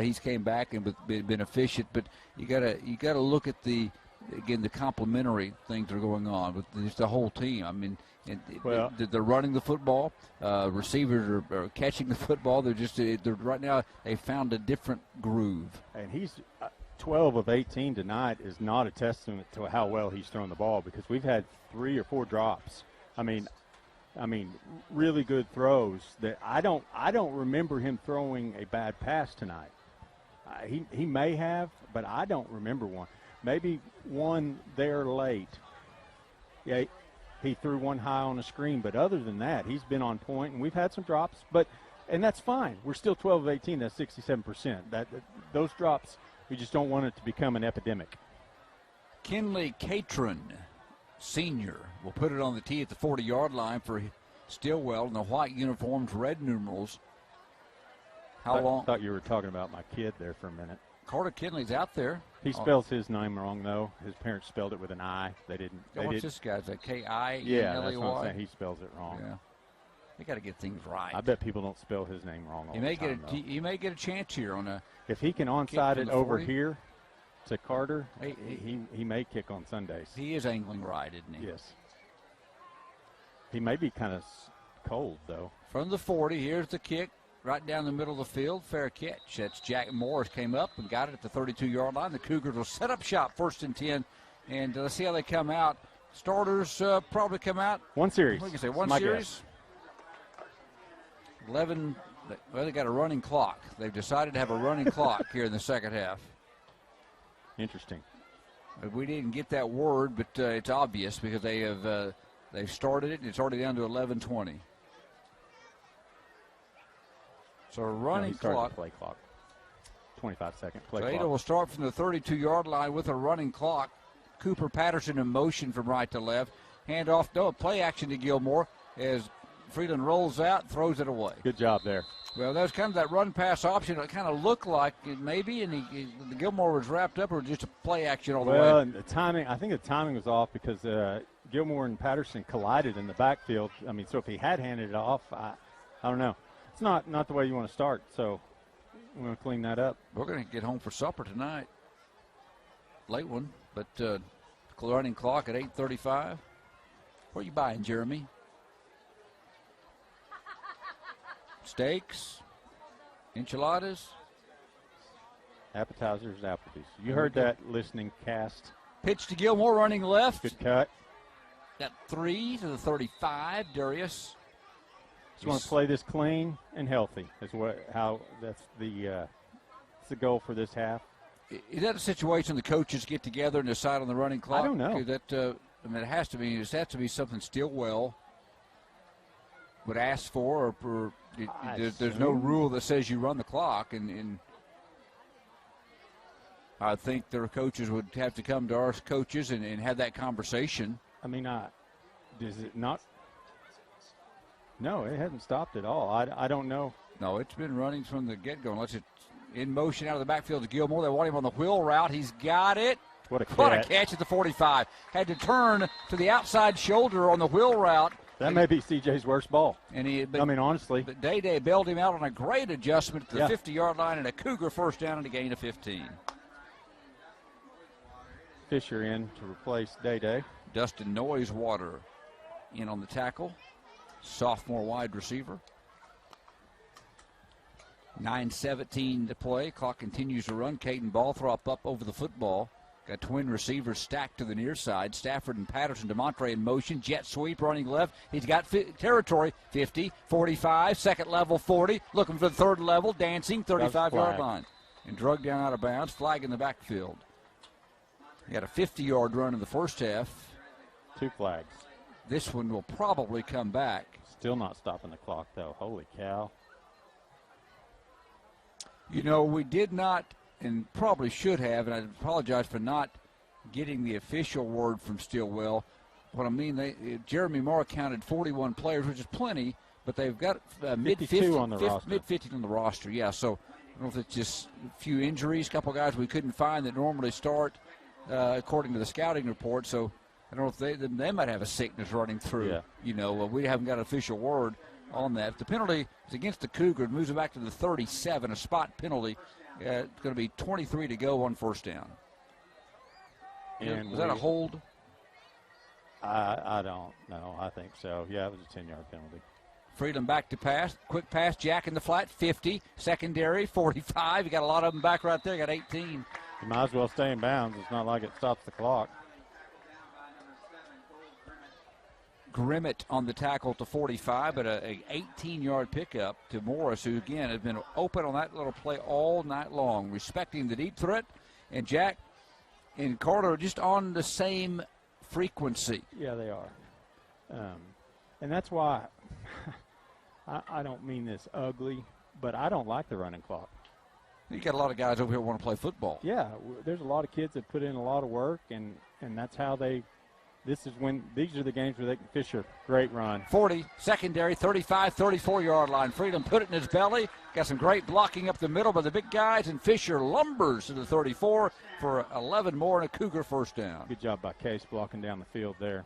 he's came back and been efficient. But you gotta look at the complementary things that are going on with just the whole team. I mean, they're running the football. Receivers are catching the football. They're right now. They found a different groove. And he's 12 of 18 tonight is not a testament to how well he's thrown the ball, because we've had 3 or 4 drops. I mean, really good throws that I don't remember him throwing a bad pass tonight. He may have, but I don't remember one. Maybe one there late. Yeah, he threw one high on the screen, but other than that, he's been on point, and we've had some drops, and that's fine. We're still 12 of 18. That's 67%. Those drops, we just don't want it to become an epidemic. Kinley Catron, senior, will put it on the tee at the 40-yard line for Stilwell in the white uniforms, red numerals. How long? I thought you were talking about my kid there for a minute. Carter Kinley's out there. He spells his name wrong, though. His parents spelled it with an I. They didn't. What's this guy's? K-I-N-L-E-Y? Yeah, that's what I'm saying. He spells it wrong. Yeah. They got to get things right. I bet people don't spell his name wrong all the time, he may get a chance here on a. If he can onside it over here to Carter, he may kick on Sundays. He is angling right, isn't he? Yes. He may be kind of cold, though. From the 40, here's the kick. Right down the middle of the field, fair catch. That's Jack Morris came up and got it at the 32-yard line. The Cougars will set up shop 1st and 10, and let's see how they come out. Starters probably come out. One series. What can you say? One series. 11. Well, they got a running clock. They've decided to have a running clock here in the second half. Interesting. We didn't get that word, but it's obvious because they've started it, and it's already down to 11:20. So a running clock. Play clock. 25-second play clock. Ada will start from the 32-yard line with a running clock. Cooper Patterson in motion from right to left. Hand off, play action to Gilmore as Freeland rolls out, throws it away. Good job there. Well, that was kind of that run-pass option. It kind of looked like it maybe, and the Gilmore was wrapped up, or just a play action all the way. Well, the timing, I think the timing was off because Gilmore and Patterson collided in the backfield. I mean, so if he had handed it off, I don't know. It's not the way you want to start, so we're going to clean that up. We're going to get home for supper tonight. Late one, but running clock at 8:35. What are you buying, Jeremy? Steaks? Enchiladas? Appetizers, Applebee's. You heard that listening cast. Pitch to Gilmore, running left. Good cut. Got 3 to the 35, Darius. Just want to play this clean and healthy. That's the goal for this half. Is that a situation the coaches get together and decide on the running clock? I don't know. It has to be. It has to be something Stilwell would ask for, or there's no rule that says you run the clock. And I think their coaches would have to come to our coaches and have that conversation. I mean, does it not? No, it hasn't stopped at all. I don't know. No, it's been running from the get-go. Unless it's in motion out of the backfield to Gilmore. They want him on the wheel route. He's got it. What a catch. What a catch at the 45. Had to turn to the outside shoulder on the wheel route. That may be CJ's worst ball. Honestly. But Day bailed him out on a great adjustment at the 50-yard line and a Cougar first down and a gain of 15. Fisher in to replace Day. Dustin Noisewater in on the tackle. Sophomore wide receiver. 9:17 to play. Clock continues to run. Caden Balthrop up over the football. Got twin receivers stacked to the near side. Stafford and Patterson. DeMontre in motion. Jet sweep running left. He's got territory. 50, 45, second level 40. Looking for the third level. Dancing. 35-yard line. And drug down out of bounds. Flag in the backfield. He had a 50-yard run in the first half. 2 flags. This one will probably come back. Still not stopping the clock, though. Holy cow. You know, we did not, and probably should have, and I apologize for not getting the official word from Stilwell. What I mean, Jeremy Moore counted 41 players, which is plenty, but they've got mid-50 on the roster. Mid-50 on the roster, yeah. So I don't know if it's just a few injuries, a couple guys we couldn't find that normally start. according to the scouting report. So I don't know if they might have a sickness running through. Yeah. You know, we haven't got an official word on that. If the penalty is against the Cougars, moves it back to the 37, a spot penalty. It's going to be 23 to go on first down. And was that a hold? I don't know. I think so. Yeah, it was a 10-yard penalty. Freeland back to pass. Quick pass, Jack in the flat, 50. Secondary, 45. You got a lot of them back right there. You got 18. You might as well stay in bounds. It's not like it stops the clock. Grimmett on the tackle to 45, but a 18-yard pickup to Morris, who, again, has been open on that little play all night long, respecting the deep threat. And Jack and Carter are just on the same frequency. Yeah, they are. And that's why I don't mean this ugly, but I don't like the running clock. You got a lot of guys over here who want to play football. Yeah, there's a lot of kids that put in a lot of work, and that's how these are the games where they can fish a great run. 40, secondary, 35, 34-yard line. Freedom put it in his belly. Got some great blocking up the middle by the big guys, and Fisher lumbers to the 34 for 11 more and a Cougar first down. Good job by Case blocking down the field there.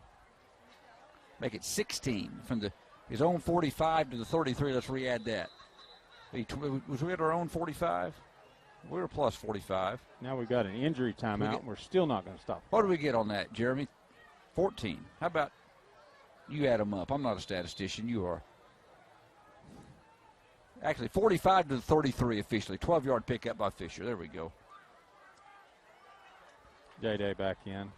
Make it 16 from his own 45 to the 33. Let's re-add that. Was we at our own 45? We were plus 45. Now we've got an injury timeout, and we're still not going to stop. What do we get on that, Jeremy? 14. How about you add them up? I'm not a statistician. You are. Actually, 45 to the 33 officially. 12-yard pickup by Fisher. There we go. Day back in.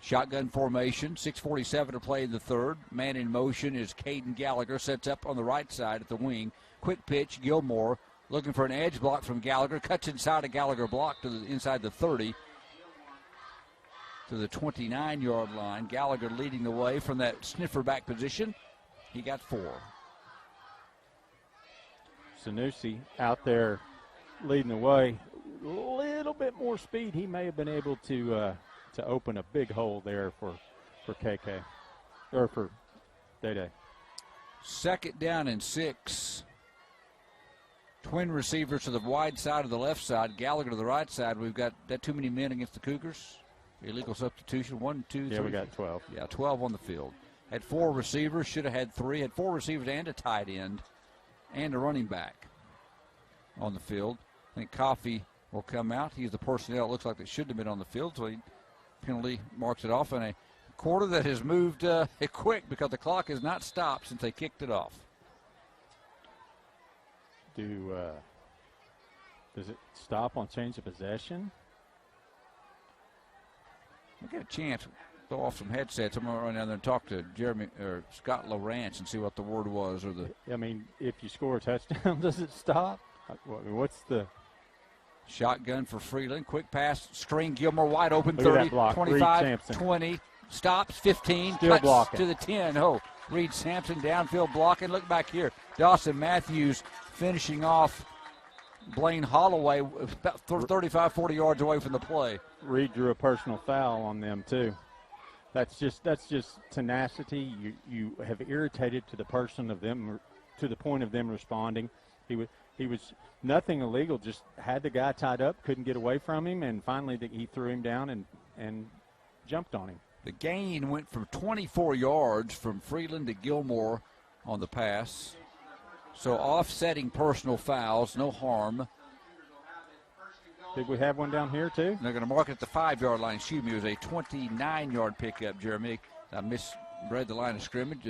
Shotgun formation. 6:47 to play in the third. Man in motion is Caden Gallagher. Sets up on the right side at the wing. Quick pitch. Gilmore looking for an edge block from Gallagher. Cuts inside a Gallagher block to the inside the 30. To the 29-yard line. Gallagher leading the way from that sniffer back position. He got 4. Sanusi out there leading the way. A little bit more speed. He may have been able to open a big hole there for KK, or for Day. Second down and 6. Twin receivers to the wide side of the left side. Gallagher to the right side. We've got that too many men against the Cougars. Illegal substitution. 1, 2, 3. Yeah, we got 12. Yeah, 12 on the field. Had 4 receivers. Should have had 3. Had 4 receivers and a tight end and a running back on the field. I think Coffey will come out. He's the personnel it looks like that should have been on the field, so he penalty marks it off in a quarter that has moved quick because the clock has not stopped since they kicked it off. Does it stop on change of possession? We get a chance to throw off some headsets. I'm going to run down there and talk to Scott Lawrence and see what the word was. I mean, if you score a touchdown, does it stop? What's the shotgun for Freeland? Quick pass, screen, Gilmore wide open, Look 30, 25, Reed 20, stops, 15, Still cuts blocking. to the 10. Oh, Reed Sampson downfield blocking. Look back here. Dawson Matthews finishing off Blaine Holloway about 35, 40 yards away from the play. Reed drew a personal foul on them too. That's just tenacity. You have irritated to the person of them, to the point of them responding. He was nothing illegal, just had the guy tied up, couldn't get away from him, and finally he threw him down and jumped on him. The gain went from 24 yards from Freeland to Gilmore on the pass. So offsetting personal fouls, no harm. Did we have one down here too? They're going to mark it at the 5-yard line. Excuse me, it was a 29-yard pickup, Jeremy. I misread the line of scrimmage.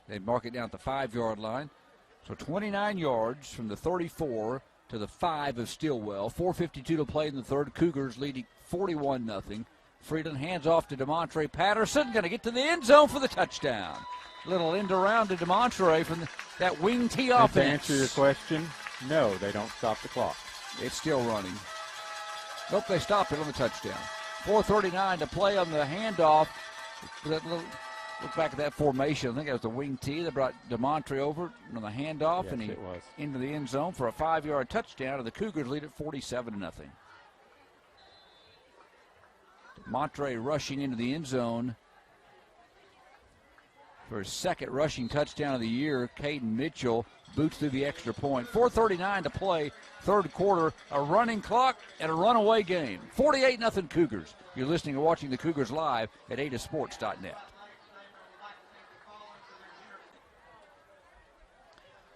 They mark it down at the 5-yard line. So 29 yards from the 34 to the 5 of Stilwell. 4:52 to play in the third. Cougars leading 41-0. Freeland hands off to DeMontre Patterson. Going to get to the end zone for the touchdown. Little end around to DeMontre from that wing tee offense. To answer your question, no, they don't stop the clock. It's still running. Nope, they stopped it on the touchdown. 4:39 to play on the handoff. Look back at that formation. I think that was the wing tee that brought DeMontre over on the handoff, Yes, and he it was. into the end zone for a 5-yard touchdown, and the Cougars lead at 47-0. DeMontre rushing into the end zone for his second rushing touchdown of the year. Caden Mitchell boots through the extra point. 4:39 to play, third quarter, a running clock and a runaway game. 48-0 Cougars. You're listening and watching the Cougars live at adasports.net.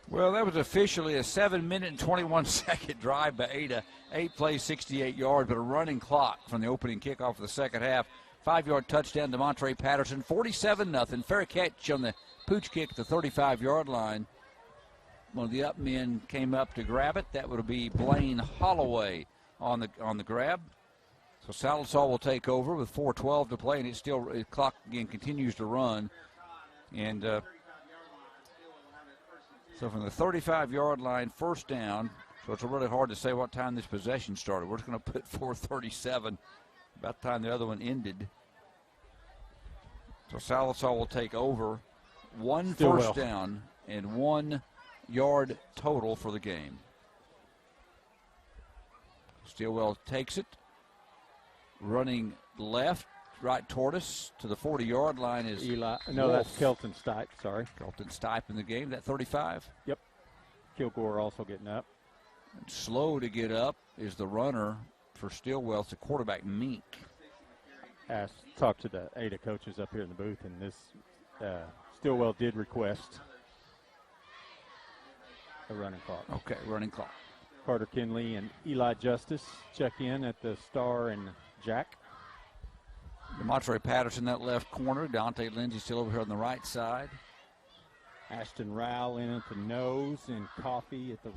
Well, that was officially a 7-minute and 21-second drive by Ada. 8 plays, 68 yards, but a running clock from the opening kickoff of the second half. 5-yard touchdown to Montre Patterson, 47-0. Fair catch on the pooch kick at the 35-yard line. One of the up men came up to grab it. That would be Blaine Holloway on the grab. So Sallisaw will take over with 4:12 to play, and the clock again continues to run. And so from the 35-yard line, first down. So it's really hard to say what time this possession started. We're just going to put 4:37. About the time the other one ended. So Sallisaw will take over. One Stilwell. First down and 1 yard total for the game. Stilwell takes it. Running left, right toward us to the 40-yard line is Eli. No, Wolf. that's Kelton Stipe. Sorry. Kelton Stipe in the game. That 35. Yep. Kilgore also getting up. And slow to get up is the runner for Stilwell. It's the quarterback, Meek. Talked to the Ada coaches up here in the booth, and this Stilwell did request a running clock. Okay, running clock. Carter Kinley and Eli Justice check in at the Star and Jack. Montre Patterson, that left corner. Dante Lindsay still over here on the right side. Ashton Rowell in at the nose, and Coffee at the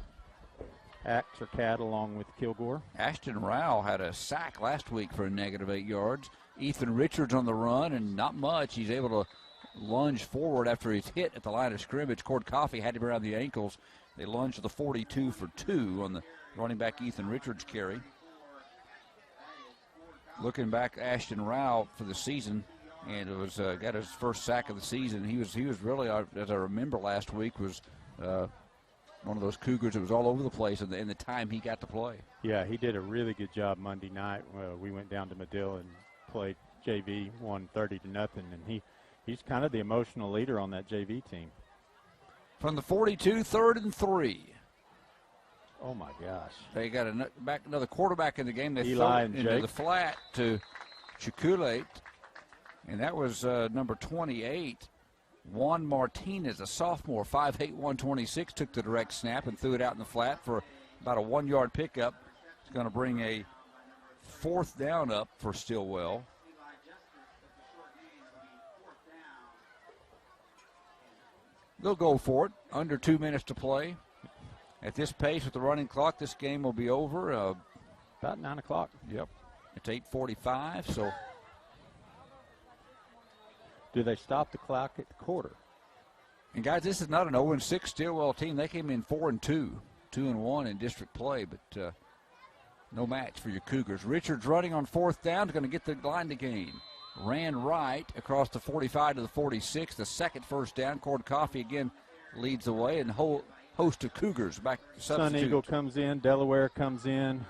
axe or cat along with Kilgore. Ashton Rowell had a sack last week for a negative 8 yards. Ethan Richards on the run, and not much. He's able to lunge forward after he's hit at the line of scrimmage. Cord Coffee had him around the ankles. They lunged to the 42 for 2 on the running back Ethan Richards carry. Looking back, Ashton Rowell for the season, and it was got his first sack of the season. He was really, as I remember last week, was one of those Cougars that was all over the place in the time he got to play. Yeah, he did a really good job Monday night. We went down to Medill and played JV, won 30-0, and he's kind of the emotional leader on that JV team. From the 42, 3rd and 3. Oh, my gosh. They got another quarterback in the game. They Eli throw it and into Jake. the flat to Chikulate, and that was number 28, Juan Martinez, a sophomore, 5'8", 126, took the direct snap and threw it out in the flat for about a 1 yard pickup. It's going to bring a 4th down up for Stilwell. They'll go for it. Under 2 minutes to play. At this pace with the running clock, this game will be over. About 9 o'clock. Yep. It's 8:45, so. Do they stop the clock at the quarter? And, guys, this is not an 0-6 Stilwell team. They came in 4-2, 2-1 in district play, but no match for your Cougars. Richards running on 4th down, going to get the line to gain. Ran right across the 45 to the 46, the second first down. Cord Coffee again leads the way, and host of Cougars back to substitute. Sun Eagle comes in, Delaware comes in,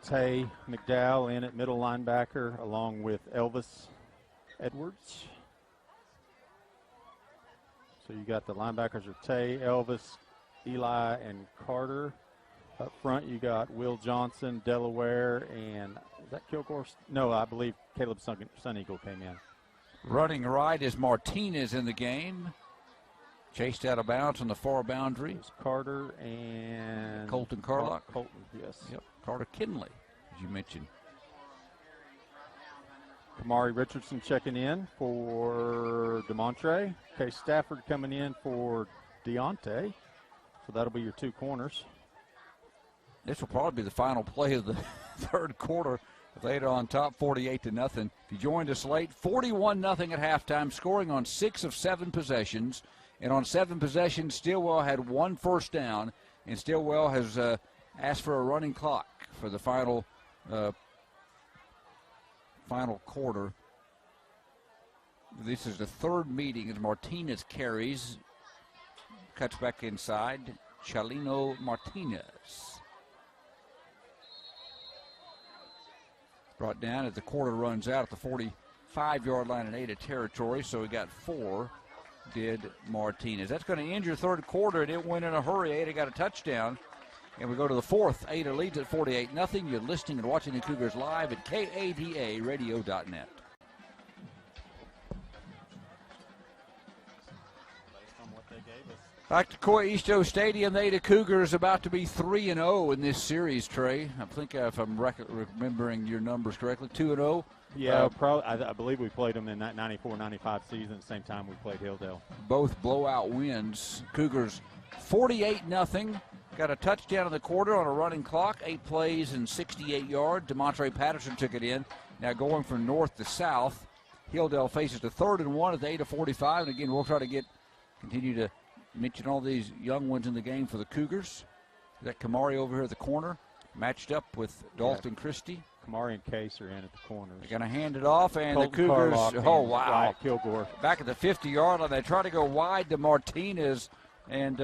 Tay McDowell in at middle linebacker along with Elvis Edwards. So you got the linebackers are Tay, Elvis, Eli, and Carter. Up front you got Will Johnson, Delaware, and is that Kilgore? No, I believe Caleb Sun Eagle came in. Running right is Martinez in the game. Chased out of bounds on the far boundary. It's Carter and Colton Carlock. Colton, yes. Yep, Carter Kinley, as you mentioned. Kamari Richardson checking in for DeMontre. Case Stafford coming in for Deontay. So that'll be your 2 corners. This will probably be the final play of the third quarter. Theta on top, 48-0. If you joined us late, 41-0 at halftime, scoring on 6 of 7 possessions. And on 7 possessions, Stilwell had 1 first down, and Stilwell has asked for a running clock for the final quarter. This is the 3rd meeting as Martinez carries, cuts back inside. Chalino Martinez. Brought down as the quarter runs out at the 45-yard line in Ada territory, so we got 4. did Martinez. That's going to end your third quarter, and it went in a hurry. Ada got a touchdown. And we go to the fourth. Ada leads at 48-0. You're listening and watching the Cougars live at KADARadio.net. Back to Coy Easto Stadium, the Ada Cougars about to be 3-0 in this series, Trey. I think if I'm remembering your numbers correctly, 2-0. Yeah, I believe we played them in that 94-95 season at the same time we played Hilldale. Both blowout wins. Cougars 48-0. Got a touchdown in the quarter on a running clock, 8 plays and 68 yards. DeMontre Patterson took it in. Now going from north to south, Hilldale faces the 3rd and 1 at the 8:45. And again, we'll try to continue to mention all these young ones in the game for the Cougars. That Kamari over here at the corner, matched up with Dalton Christie. Kamari and Case are in at the corners. They're going to hand it off, and Colton the Cougars, Carlock wow. Kilgore. Back at the 50-yard line, they try to go wide to Martinez, and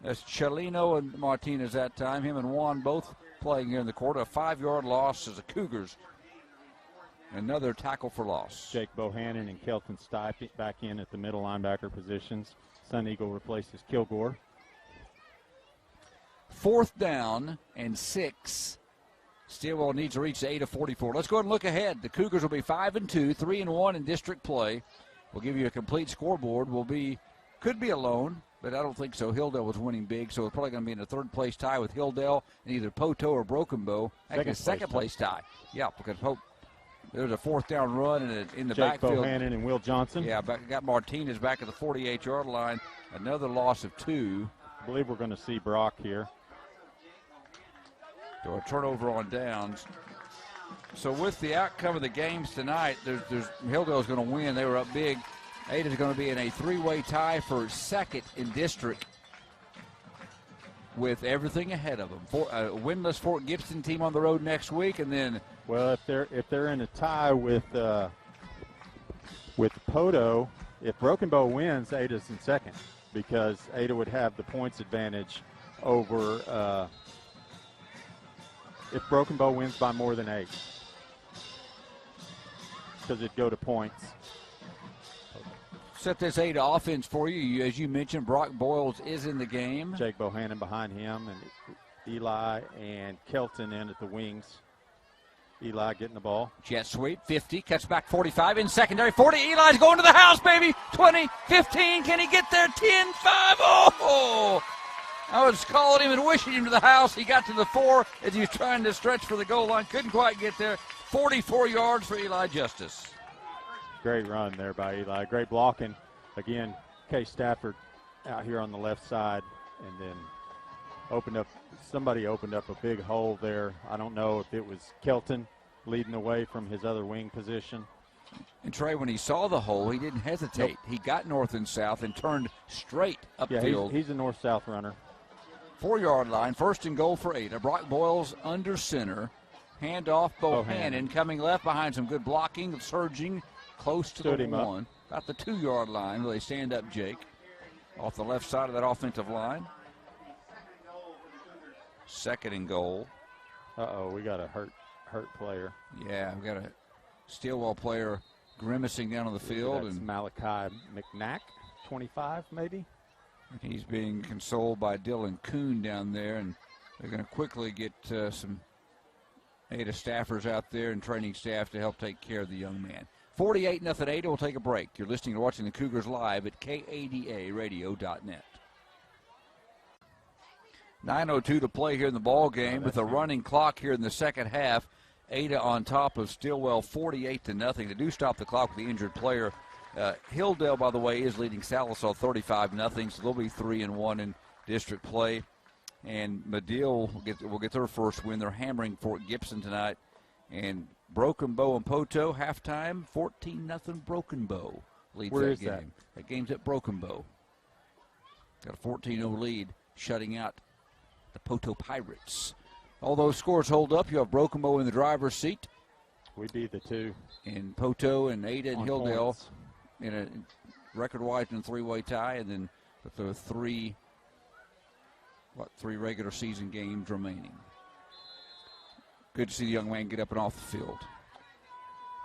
that's Chelino and Martinez that time. Him and Juan both playing here in the quarter. A 5-yard loss as the Cougars. Another tackle for loss. Jake Bohannon and Kelton Stipe back in at the middle linebacker positions. Sun Eagle replaces Kilgore. 4th down and 6. Stilwell needs to reach the 8:44. Let's go ahead and look ahead. The Cougars will be 5-2, 3-1 in district play. We'll give you a complete scoreboard. Could be alone, but I don't think so. Hilldale was winning big, so it's probably going to be in a 3rd-place tie with Hilldale and either Poteau or Broken Bow. Actually, a second-place tie. Yeah, because there's a 4th down run in the Jake backfield. Bohannon and Will Johnson. Yeah, got Martinez back at the 48-yard line. Another loss of 2. I believe we're going to see Brock here. So a turnover on downs. So with the outcome of the games tonight, Hilldale's going to win. They were up big. Ada's going to be in a 3-way tie for 2nd in district with everything ahead of them. A winless Fort Gibson team on the road next week, and then. Well, if they're in a tie with Poteau, if Broken Bow wins, Ada's in 2nd because Ada would have the points advantage over. If Broken Bow wins by more than 8, because it'd go to points. Set this Ada offense for you. As you mentioned, Brock Boyles is in the game. Jake Bohannon behind him, and Eli and Kelton in at the wings. Eli getting the ball. Jet sweep, 50, cuts back 45 in secondary, 40. Eli's going to the house, baby. 20, 15, can he get there? 10, 5, oh! I was calling him and wishing him to the house. He got to the 4 as he was trying to stretch for the goal line. Couldn't quite get there. 44 yards for Eli Justice. Great run there by Eli. Great blocking. Again, Case Stafford out here on the left side, and then somebody opened up a big hole there. I don't know if it was Kelton leading away from his other wing position. And Trey, when he saw the hole, he didn't hesitate. Nope. He got north and south and turned straight upfield. Yeah, he's a north-south runner. 4-yard line, 1st and goal for Ada. Brock Boyles under center. Handoff Bohannon coming left behind some good blocking, surging close to the 1. About the 2-yard line where they stand up Jake. Off the left side of that offensive line. 2nd and goal. Uh-oh, we got a hurt player. Yeah, we got a Stilwell player grimacing down on the field. That's Malachi McNack, 25 maybe. He's being consoled by Dylan Kuhn down there, and they're going to quickly get some Ada staffers out there and training staff to help take care of the young man. 48-0 Ada. We'll take a break. You're listening and watching the Cougars live at KADARadio.net. 9:02 to play here in the ball game with a running clock here in the second half. Ada on top of Stilwell 48-0. They do stop the clock with the injured player. Hilldale, by the way, is leading Sallisaw 35-0, so they'll be 3-1 in district play. And Medill will get their first win. They're hammering Fort Gibson tonight. And Broken Bow and Poteau, halftime, 14-0 Broken Bow leads that game. That game's at Broken Bow. Got a 14-0 lead, shutting out the Poteau Pirates. All those scores hold up. You have Broken Bow in the driver's seat. We beat the 2. And Poteau and Ada and Hilldale points. In a record-wise in a 3-way tie, and then with the three regular season games remaining. Good to see the young man get up and off the field.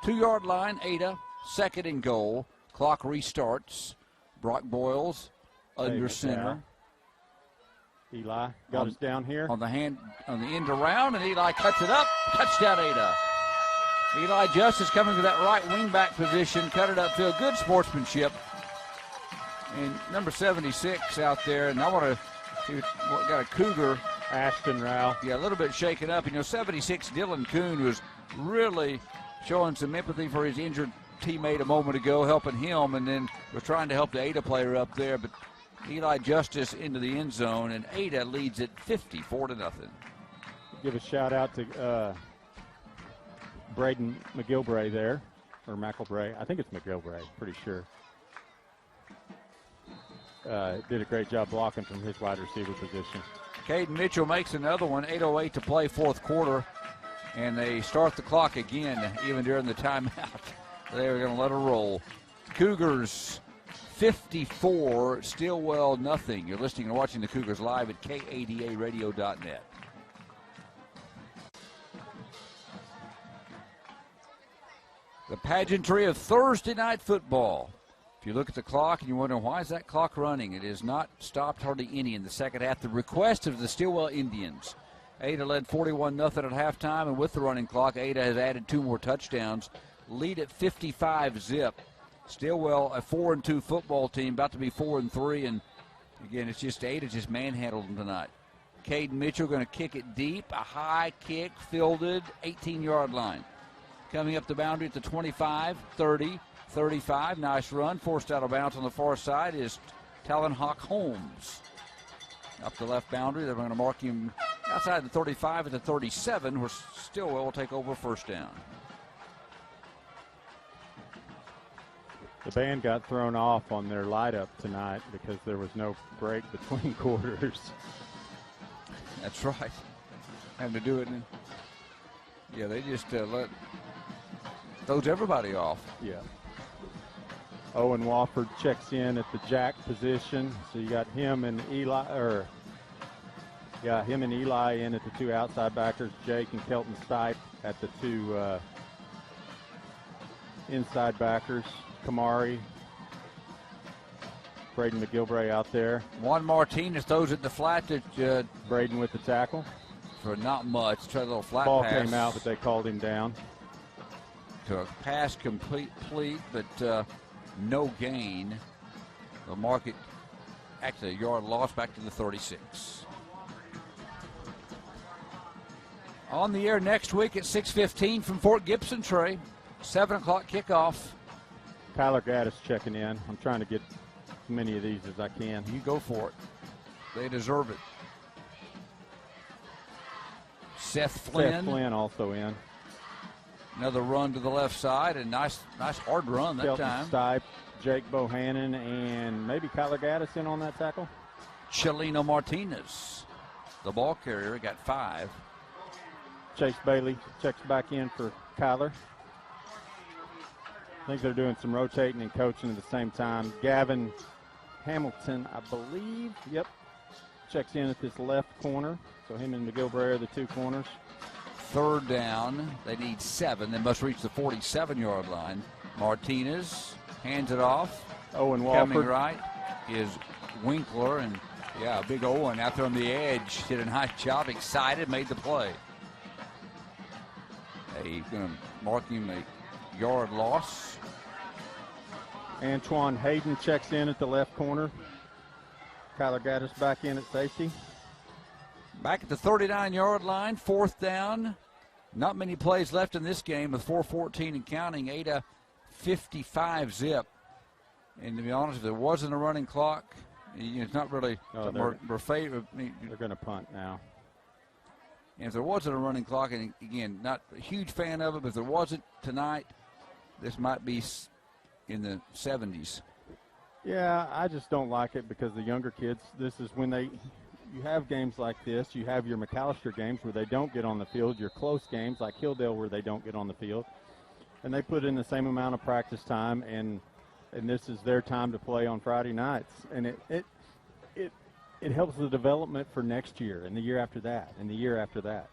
2-yard line, Ada, 2nd and goal. Clock restarts. Brock Boyles under David center. Dow. Eli got us down here. On the end around, and Eli cuts it up. Touchdown, Ada. Eli Justice coming to that right wingback position, cut it upfield. Good sportsmanship. And number 76 out there, and I want to see what got a Cougar. Ashton Rao. Yeah, a little bit shaken up. 76, Dylan Kuhn was really showing some empathy for his injured teammate a moment ago, helping him, and then was trying to help the Ada player up there. But Eli Justice into the end zone, and Ada leads it 54-0. Give a shout out to Braden McGilbray there, or McElbray. I think it's McGilbray, pretty sure. Did a great job blocking from his wide receiver position. Caden Mitchell makes another one, 8:08 to play, fourth quarter, and they start the clock again, even during the timeout. They're going to let her roll. Cougars 54, Stilwell nothing. You're listening and watching the Cougars live at kadaradio.net. The pageantry of Thursday night football. If you look at the clock and you wonder why is that clock running, it has not stopped hardly any in the second half. The request of the Stilwell Indians. Ada led 41-0 at halftime, and with the running clock, Ada has added 2 more touchdowns. Lead at 55-0. Stilwell, a 4-2 football team, about to be 4-3, and again, it's just Ada just manhandled them tonight. Caden Mitchell going to kick it deep, a high kick, fielded, 18-yard line. Coming up the boundary at the 25, 30, 35, nice run. Forced out of bounds on the far side is Talon Hawk Holmes. Up the left boundary, they're going to mark him outside the 35 at the 37, where Stilwell will take over first down. The band got thrown off on their light up tonight because there was no break between quarters. That's right. Having to do it. Yeah, they just throws everybody off. Yeah. Owen Wofford checks in at the jack position. So you got him and Eli in at the 2 outside backers. Jake and Kelton Stipe at the 2 inside backers. Kamari, Braden McGilbray out there. Juan Martinez throws it in the flat to Braden with the tackle. For not much. Tried a little flat Ball pass. came out, but they called him down. To a pass complete, but no gain. The market, actually a yard loss back to the 36. On the air next week at 6:15 from Fort Gibson, Trey. 7 o'clock kickoff. Kyler Gaddis checking in. I'm trying to get as many of these as I can. You go for it. They deserve it. Seth Flynn also in. Another run to the left side, and nice hard run that Kelton time. Stipe, Jake Bohannon, and maybe Kyler Gaddis in on that tackle. Chelino Martinez, the ball carrier, got 5. Chase Bailey checks back in for Kyler. I think they're doing some rotating and coaching at the same time. Gavin Hamilton, I believe, checks in at this left corner. So him and McGilbray are the 2 corners. Third down. They need 7. They must reach the 47-yard line. Martinez hands it off. Owen Wofford. Coming right is Winkler, and big Owen out there on the edge. Did a nice job, excited, made the play. He's going to mark him a yard loss. Antoine Hayden checks in at the left corner. Kyler Gaddis back in at safety. Back at the 39-yard line, 4th down. Not many plays left in this game with 4:14 and counting. Ada 55-0. And to be honest, if there wasn't a running clock, it's not really we're favored. They're going to punt now. And if there wasn't a running clock, and again, not a huge fan of it, but if there wasn't tonight, this might be in the 70s. Yeah, I just don't like it because the younger kids, this is when you have games like this. You have your McAllister games where they don't get on the field, your close games like Hilldale where they don't get on the field. And they put in the same amount of practice time, and this is their time to play on Friday nights. And it helps the development for next year and the year after that and the year after that.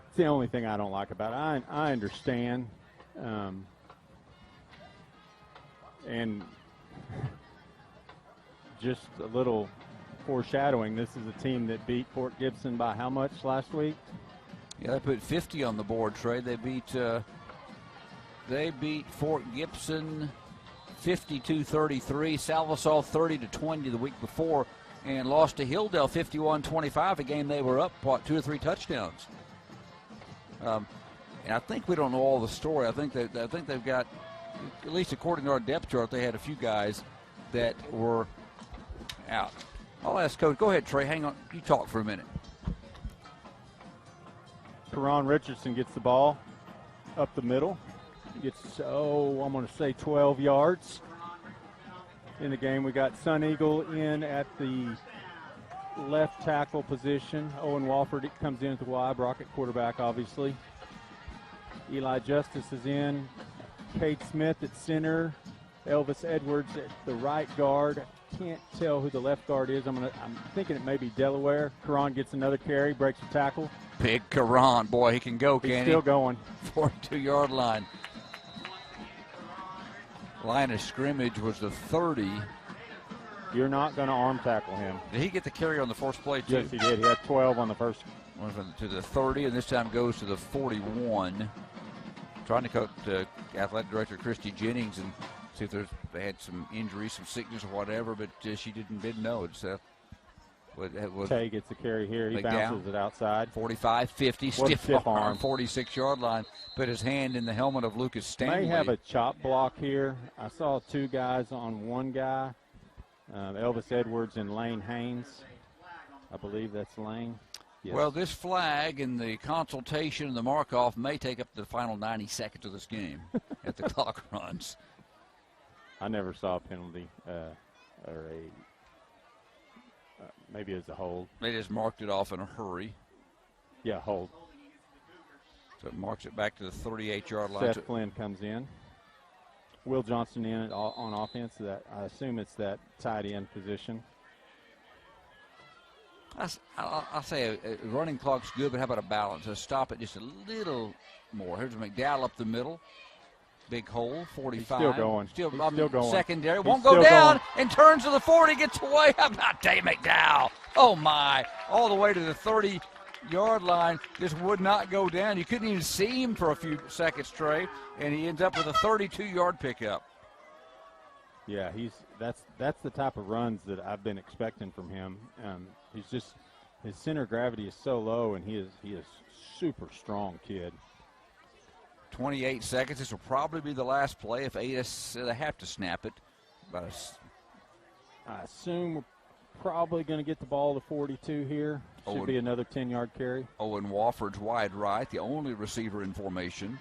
It's the only thing I don't like about it. I understand. And just a little foreshadowing. This is a team that beat Fort Gibson by how much last week? Yeah, they put 50 on the board, Trey. They beat Fort Gibson 52-33, Salvasol 30-20 the week before, and lost to Hilldale 51-25, a game they were up, 2 or 3 touchdowns. And I think we don't know all the story. I think they've got, at least according to our depth chart, they had a few guys that were out. I'll ask Coach. Go ahead, Trey. Hang on. You talk for a minute. Karan Richardson gets the ball up the middle. Gets, I'm going to say 12 yards. In the game, we got Sun Eagle in at the left tackle position. Owen Walford comes in at the Y, Brockett quarterback, obviously. Eli Justice is in. Cade Smith at center. Elvis Edwards at the right guard. Can't tell who the left guard is. I'm thinking it may be Delaware. Karan gets another carry, breaks the tackle. Big Karan, boy, he can go, He's can't still going. 42-yard line. Line of scrimmage was the 30. You're not going to arm tackle him. Did he get the carry on the first play, too? Yes, he did. He had 12 on the first. Went to the 30, and this time goes to the 41. Trying to coach athletic director Christy Jennings and see if they had some injuries, some sickness or whatever, but she didn't know. Tay gets the carry here. He bounces it outside. 45-50, stiff arm, 46-yard line. Put his hand in the helmet of Lucas Stanley. May have a chop block here. I saw 2 guys on one guy, Elvis Edwards and Lane Haynes. I believe that's Lane. Yes. Well, this flag and the consultation and the mark-off may take up the final 90 seconds of this game at the clock runs. I never saw a penalty or maybe it was a hold. They just marked it off in a hurry. Yeah, hold. So it marks it back to the 38-yard line. Seth Flynn comes in. Will Johnson in on offense. I assume it's that tight end position. I'll say a running clock's good, but how about a balance? Let's stop it just a little more. Here's McDowell up the middle. Big hole, 45. He's still going. Still going. Secondary. Won't go down and turns to the 40, gets away. How about Dave McDowell? Oh, my. All the way to the 30-yard line. Just would not go down. You couldn't even see him for a few seconds, Trey, and he ends up with a 32-yard pickup. Yeah, that's the type of runs that I've been expecting from him. His center of gravity is so low, and he is super strong kid. 28 seconds. This will probably be the last play if Ada they have to snap it. But I assume we're probably going to get the ball to 42 here. Should be another 10-yard carry. Owen Wofford's wide right, the only receiver in formation.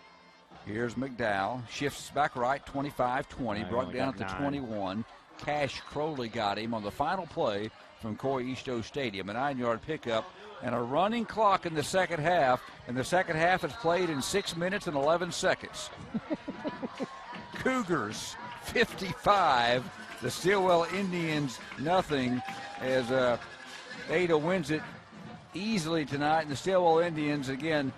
Here's McDowell. Shifts back right, 25-20. Brought down at the 21. Cash Crowley got him on the final play from Coy Easto Stadium. A 9-yard pickup and a running clock in the second half. And the second half is played in 6 minutes and 11 seconds. Cougars 55. The Stilwell Indians nothing as Ada wins it easily tonight. And the Stilwell Indians, again,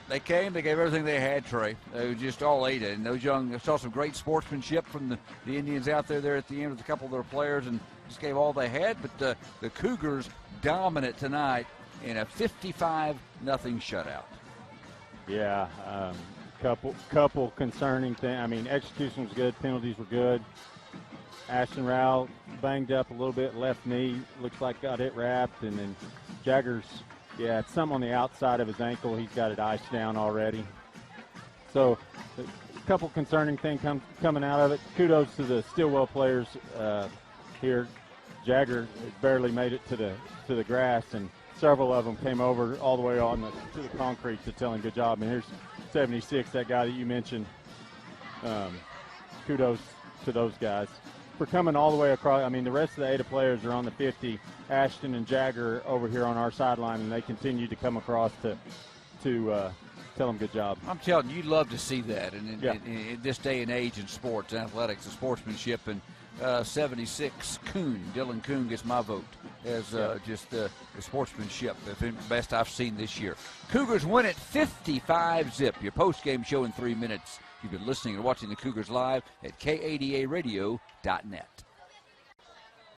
they came, they gave everything they had, Trey. They were just all Ada. And those young, I saw some great sportsmanship from the Indians out there at the end with a couple of their players and just gave all they had. But the Cougars dominant tonight in a 55-0 shutout. Yeah, couple concerning things. I mean, execution was good, penalties were good. Ashton Rowell banged up a little bit, left knee, looks like got it wrapped. And then Jaggers, yeah, it's something on the outside of his ankle. He's got it iced down already. So a couple concerning things coming out of it. Kudos to the Stilwell players here. Jagger barely made it to the grass, and several of them came over all the way to the concrete to tell him good job. And here's 76, that guy that you mentioned. Kudos to those guys for coming all the way across. I mean, the rest of the Ada players are on the 50. Ashton and Jagger over here on our sideline, and they continue to come across to tell them good job. I'm telling you, you'd love to see that. And in this day and age in sports, athletics, and sportsmanship, and 76. Dylan Kuhn gets my vote as just the sportsmanship, the best I've seen this year. Cougars win it 55-zip. Your post-game show in 3 minutes. You've been listening and watching the Cougars live at KADARadio.net.